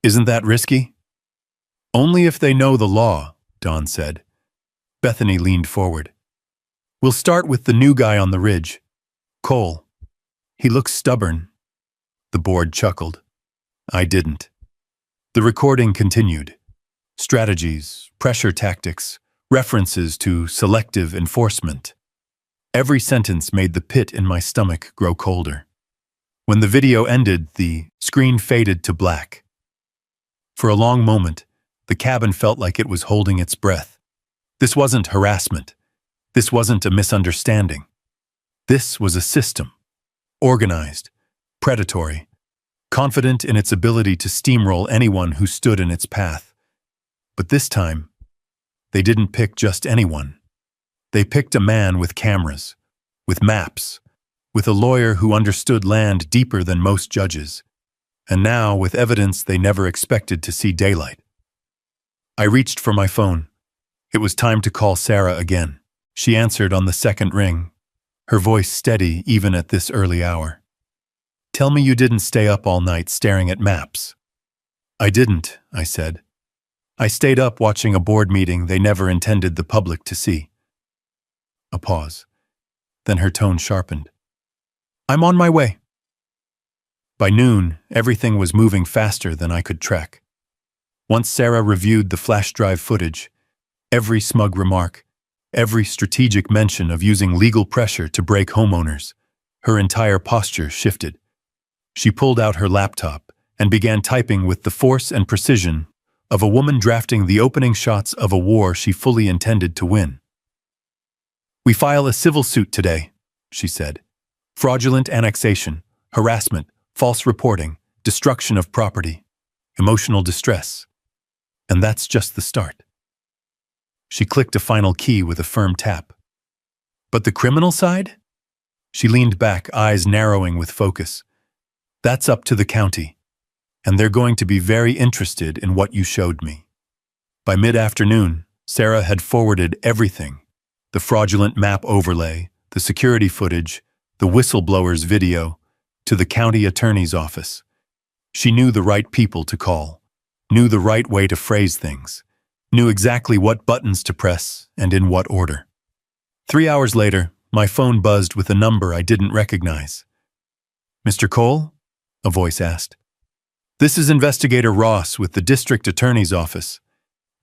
"Isn't that risky?" "Only if they know the law," Don said. Bethany leaned forward. "We'll start with the new guy on the ridge, Cole. He looks stubborn." The board chuckled. I didn't. The recording continued. Strategies, pressure tactics, references to selective enforcement. Every sentence made the pit in my stomach grow colder. When the video ended, the screen faded to black. For a long moment, the cabin felt like it was holding its breath. This wasn't harassment. This wasn't a misunderstanding. This was a system. Organized, predatory, confident in its ability to steamroll anyone who stood in its path. But this time, they didn't pick just anyone. They picked a man with cameras, with maps, with a lawyer who understood land deeper than most judges, and now with evidence they never expected to see daylight. I reached for my phone. It was time to call Sarah again. She answered on the second ring, her voice steady even at this early hour. "Tell me you didn't stay up all night staring at maps." "I didn't," I said. "I stayed up watching a board meeting they never intended the public to see." A pause. Then her tone sharpened. "I'm on my way." By noon, everything was moving faster than I could track. Once Sarah reviewed the flash drive footage, every smug remark, every strategic mention of using legal pressure to break homeowners, her entire posture shifted. She pulled out her laptop and began typing with the force and precision of a woman drafting the opening shots of a war she fully intended to win. "We file a civil suit today," she said. "Fraudulent annexation, harassment, false reporting, destruction of property, emotional distress. And that's just the start." She clicked a final key with a firm tap. "But the criminal side?" She leaned back, eyes narrowing with focus. "That's up to the county, and they're going to be very interested in what you showed me." By mid-afternoon, Sarah had forwarded everything: the fraudulent map overlay, the security footage, the whistleblower's video, to the county attorney's office. She knew the right people to call, knew the right way to phrase things, knew exactly what buttons to press and in what order. 3 hours later, my phone buzzed with a number I didn't recognize. "Mr. Cole?" a voice asked. "This is Investigator Ross with the District Attorney's Office.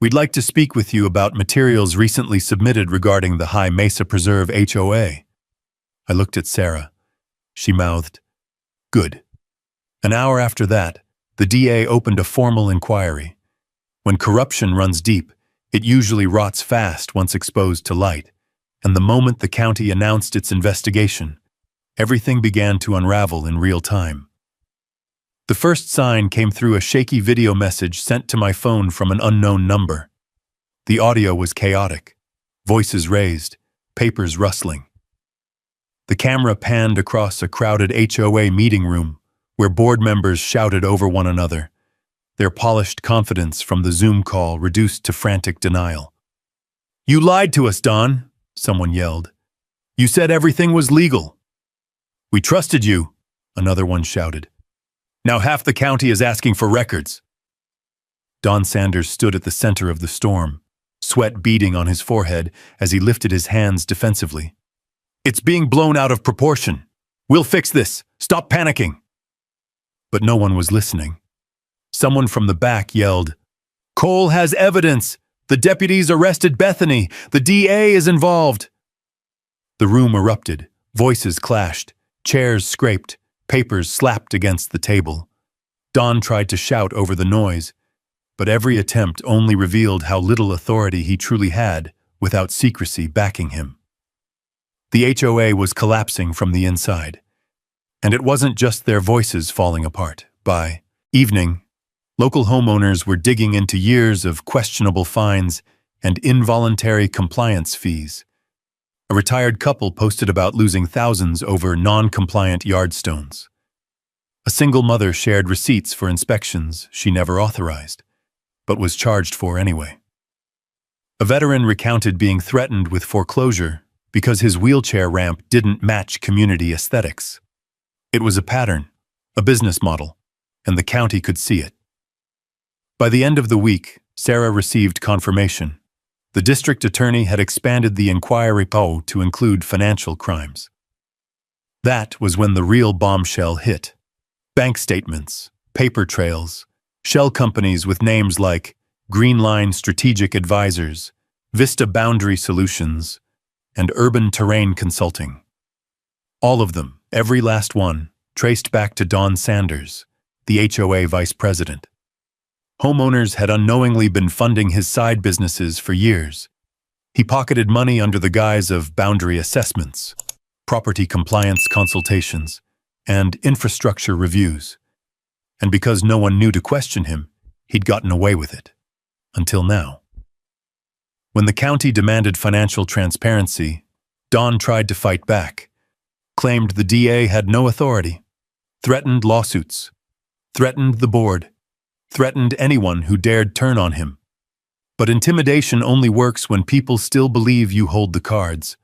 We'd like to speak with you about materials recently submitted regarding the High Mesa Preserve HOA. I looked at Sarah. She mouthed, "Good." An hour after that, the DA opened a formal inquiry. When corruption runs deep, it usually rots fast once exposed to light, and the moment the county announced its investigation, everything began to unravel in real time. The first sign came through a shaky video message sent to my phone from an unknown number. The audio was chaotic, voices raised, papers rustling. The camera panned across a crowded HOA meeting room where board members shouted over one another, their polished confidence from the Zoom call reduced to frantic denial. "You lied to us, Don," someone yelled. "You said everything was legal." "We trusted you," another one shouted. "Now half the county is asking for records." Don Sanders stood at the center of the storm, sweat beading on his forehead as he lifted his hands defensively. "It's being blown out of proportion. We'll fix this. Stop panicking." But no one was listening. Someone from the back yelled, "Cole has evidence! The deputies arrested Bethany! The DA is involved!" The room erupted, voices clashed, chairs scraped, papers slapped against the table. Don tried to shout over the noise, but every attempt only revealed how little authority he truly had without secrecy backing him. The HOA was collapsing from the inside, and it wasn't just their voices falling apart. By evening, local homeowners were digging into years of questionable fines and involuntary compliance fees. A retired couple posted about losing thousands over non-compliant yardstones. A single mother shared receipts for inspections she never authorized, but was charged for anyway. A veteran recounted being threatened with foreclosure because his wheelchair ramp didn't match community aesthetics. It was a pattern, a business model, and the county could see it. By the end of the week, Sarah received confirmation. The district attorney had expanded the inquiry to include financial crimes. That was when the real bombshell hit. Bank statements, paper trails, shell companies with names like Green Line Strategic Advisors, Vista Boundary Solutions, and Urban Terrain Consulting. All of them, every last one, traced back to Don Sanders, the HOA vice president. Homeowners had unknowingly been funding his side businesses for years. He pocketed money under the guise of boundary assessments, property compliance consultations, and infrastructure reviews. And because no one knew to question him, he'd gotten away with it. Until now. When the county demanded financial transparency, Don tried to fight back, claimed the DA had no authority, threatened lawsuits, threatened the board, threatened anyone who dared turn on him. But intimidation only works when people still believe you hold the cards.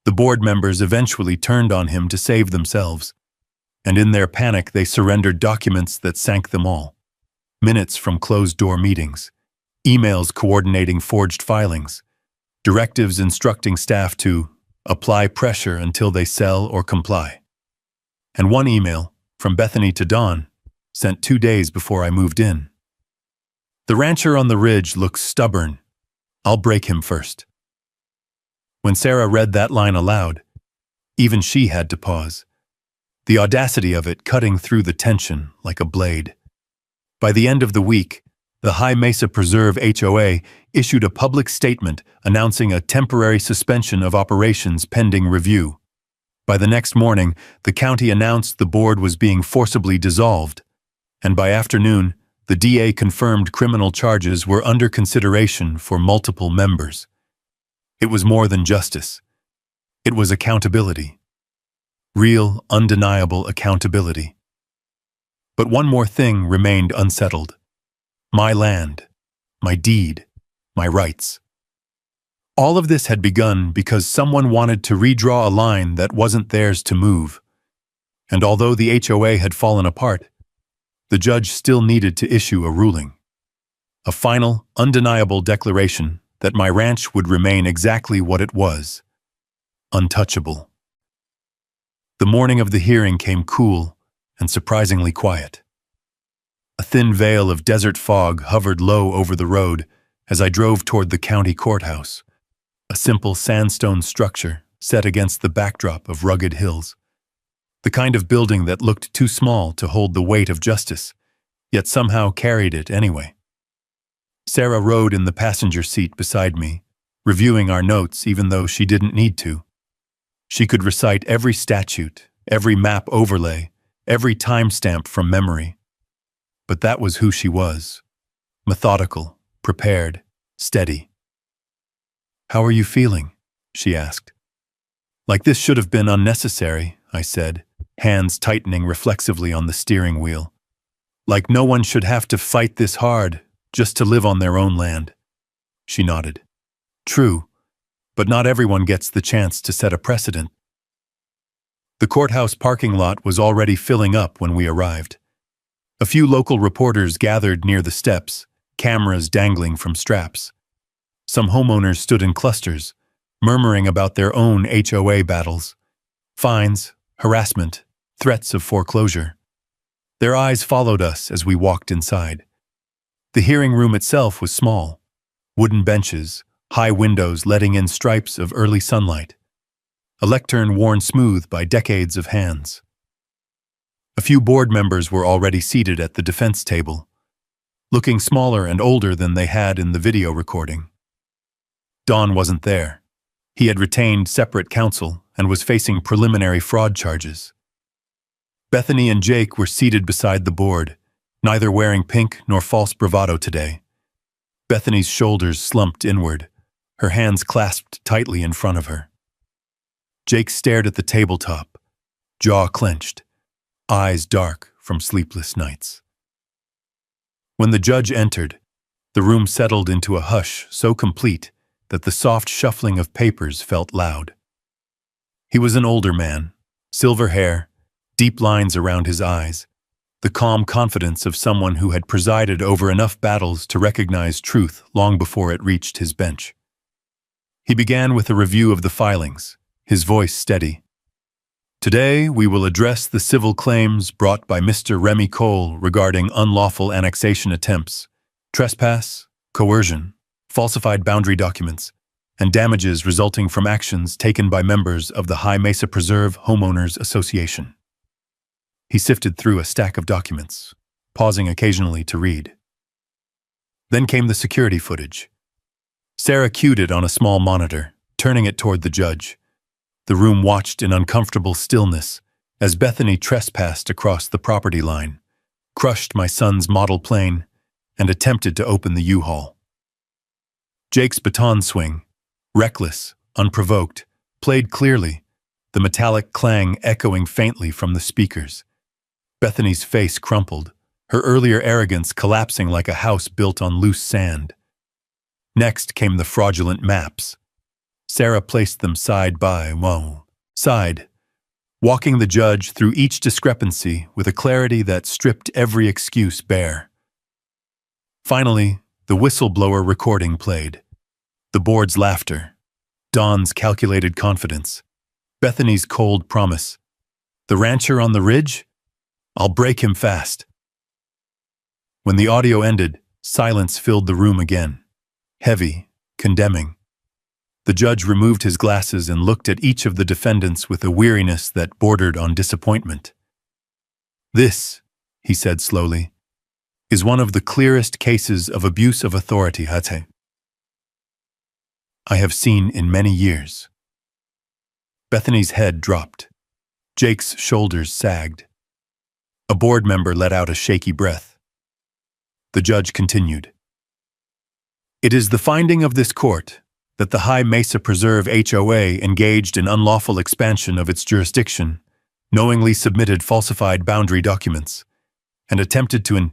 The board members eventually turned on him to save themselves, and in their panic they surrendered documents that sank them all. Minutes from closed-door meetings, emails coordinating forged filings, directives instructing staff to apply pressure until they sell or comply. And one email, from Bethany to Don, sent 2 days before I moved in. "The rancher on the ridge looks stubborn. I'll break him first." When Sarah read that line aloud, even she had to pause, the audacity of it cutting through the tension like a blade. By the end of the week, the High Mesa Preserve HOA issued a public statement announcing a temporary suspension of operations pending review. By the next morning, the county announced the board was being forcibly dissolved, and by afternoon, the DA confirmed criminal charges were under consideration for multiple members. It was more than justice. It was accountability. Real, undeniable accountability. But one more thing remained unsettled. My land, my deed, my rights. All of this had begun because someone wanted to redraw a line that wasn't theirs to move. And although the HOA had fallen apart, the judge still needed to issue a ruling. A final, undeniable declaration that my ranch would remain exactly what it was, untouchable. The morning of the hearing came cool and surprisingly quiet. A thin veil of desert fog hovered low over the road, as I drove toward the county courthouse, a simple sandstone structure set against the backdrop of rugged hills. The kind of building that looked too small to hold the weight of justice, yet somehow carried it anyway. Sarah rode in the passenger seat beside me, reviewing our notes even though she didn't need to. She could recite every statute, every map overlay, every timestamp from memory. But that was who she was. Methodical, prepared, steady. "How are you feeling?" she asked. "Like this should have been unnecessary," I said, hands tightening reflexively on the steering wheel. "Like no one should have to fight this hard just to live on their own land." She nodded. "True, but not everyone gets the chance to set a precedent." The courthouse parking lot was already filling up when we arrived. A few local reporters gathered near the steps, cameras dangling from straps. Some homeowners stood in clusters, murmuring about their own HOA battles, fines, harassment, threats of foreclosure. Their eyes followed us as we walked inside. The hearing room itself was small, wooden benches, high windows letting in stripes of early sunlight, a lectern worn smooth by decades of hands. A few board members were already seated at the defense table, looking smaller and older than they had in the video recording. Don wasn't there. He had retained separate counsel and was facing preliminary fraud charges. Bethany and Jake were seated beside the board, neither wearing pink nor false bravado today. Bethany's shoulders slumped inward, her hands clasped tightly in front of her. Jake stared at the tabletop, jaw clenched, eyes dark from sleepless nights. When the judge entered, the room settled into a hush so complete that the soft shuffling of papers felt loud. He was an older man, silver hair, deep lines around his eyes, the calm confidence of someone who had presided over enough battles to recognize truth long before it reached his bench. He began with a review of the filings, his voice steady. "Today we will address the civil claims brought by Mr. Remy Cole regarding unlawful annexation attempts, trespass, coercion, falsified boundary documents, and damages resulting from actions taken by members of the High Mesa Preserve Homeowners Association." He sifted through a stack of documents, pausing occasionally to read. Then came the security footage. Sarah cued it on a small monitor, turning it toward the judge. The room watched in uncomfortable stillness as Bethany trespassed across the property line, crushed my son's model plane, and attempted to open the U-Haul. Jake's baton swing, reckless, unprovoked, played clearly, the metallic clang echoing faintly from the speakers. Bethany's face crumpled, her earlier arrogance collapsing like a house built on loose sand. Next came the fraudulent maps. Sarah placed them side by side, walking the judge through each discrepancy with a clarity that stripped every excuse bare. Finally, the whistleblower recording played. The board's laughter, Don's calculated confidence, Bethany's cold promise. "The rancher on the ridge? I'll break him fast." When the audio ended, silence filled the room again, heavy, condemning. The judge removed his glasses and looked at each of the defendants with a weariness that bordered on disappointment. "This," he said slowly, "is one of the clearest cases of abuse of authority I have seen in many years." Bethany's head dropped. Jake's shoulders sagged. A board member let out a shaky breath. The judge continued. "It is the finding of this court that the High Mesa Preserve HOA engaged in unlawful expansion of its jurisdiction, knowingly submitted falsified boundary documents, and attempted to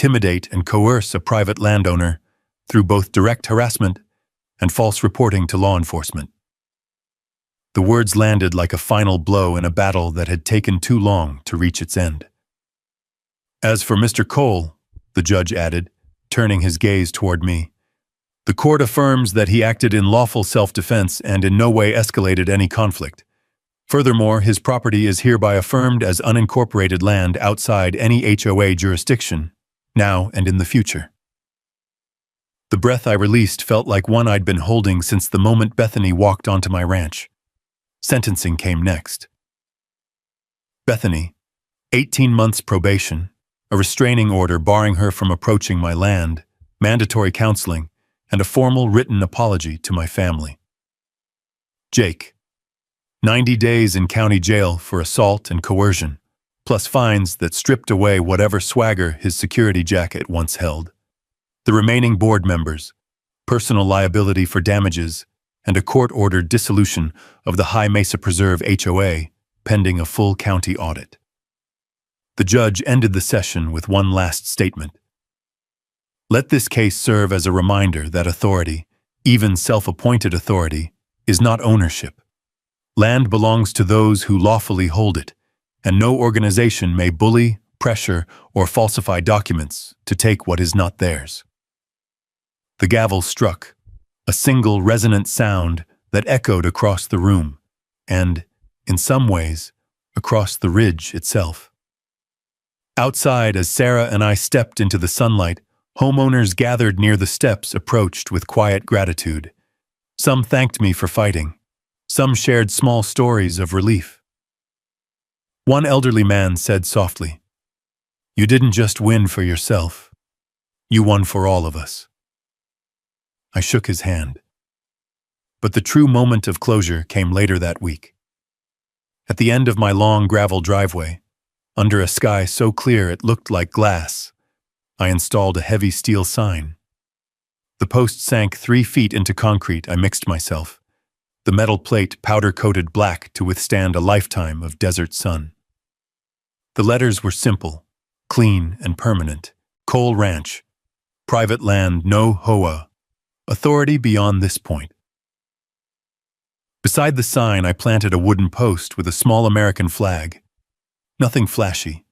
intimidate and coerce a private landowner through both direct harassment and false reporting to law enforcement." The words landed like a final blow in a battle that had taken too long to reach its end. "As for Mr. Cole," the judge added, turning his gaze toward me, "the court affirms that he acted in lawful self-defense and in no way escalated any conflict. Furthermore, his property is hereby affirmed as unincorporated land outside any HOA jurisdiction, now and in the future." The breath I released felt like one I'd been holding since the moment Bethany walked onto my ranch. Sentencing came next. Bethany, 18 months probation, a restraining order barring her from approaching my land, mandatory counseling, and a formal written apology to my family. Jake, 90 days in county jail for assault and coercion, plus fines that stripped away whatever swagger his security jacket once held. The remaining board members, personal liability for damages, and a court-ordered dissolution of the High Mesa Preserve HOA pending a full county audit. The judge ended the session with one last statement. Let this case serve as a reminder that authority, even self-appointed authority, is not ownership. Land belongs to those who lawfully hold it, and no organization may bully, pressure, or falsify documents to take what is not theirs. The gavel struck, a single resonant sound that echoed across the room, and, in some ways, across the ridge itself. Outside, as Sarah and I stepped into the sunlight, homeowners gathered near the steps approached with quiet gratitude. Some thanked me for fighting. Some shared small stories of relief. One elderly man said softly, "You didn't just win for yourself. You won for all of us." I shook his hand. But the true moment of closure came later that week. At the end of my long gravel driveway, under a sky so clear it looked like glass, I installed a heavy steel sign. The post sank 3 feet into concrete. I mixed myself, the metal plate powder-coated black to withstand a lifetime of desert sun. The letters were simple, clean and permanent. Cole Ranch, private land, no HOA, authority beyond this point. Beside the sign, I planted a wooden post with a small American flag. Nothing flashy,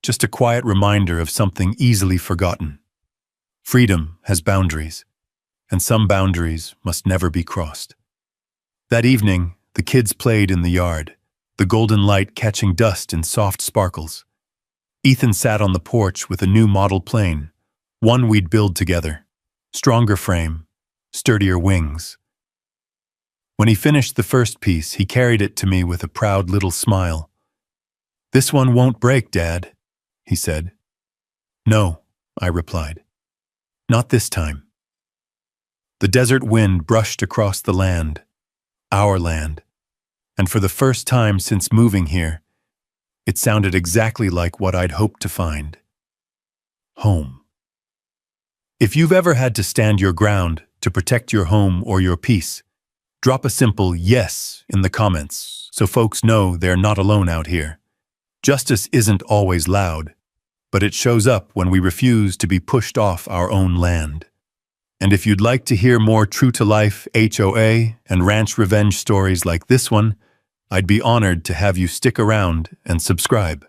just a quiet reminder of something easily forgotten. Freedom has boundaries, and some boundaries must never be crossed. That evening, the kids played in the yard, the golden light catching dust in soft sparkles. Ethan sat on the porch with a new model plane, one we'd build together. Stronger frame, sturdier wings. When he finished the first piece, he carried it to me with a proud little smile. "This one won't break, Dad," he said. "No," I replied. "Not this time." The desert wind brushed across the land, our land, and for the first time since moving here, it sounded exactly like what I'd hoped to find. Home. If you've ever had to stand your ground to protect your home or your peace, drop a simple yes in the comments so folks know they're not alone out here. Justice isn't always loud, but it shows up when we refuse to be pushed off our own land. And if you'd like to hear more true-to-life HOA and ranch revenge stories like this one, I'd be honored to have you stick around and subscribe.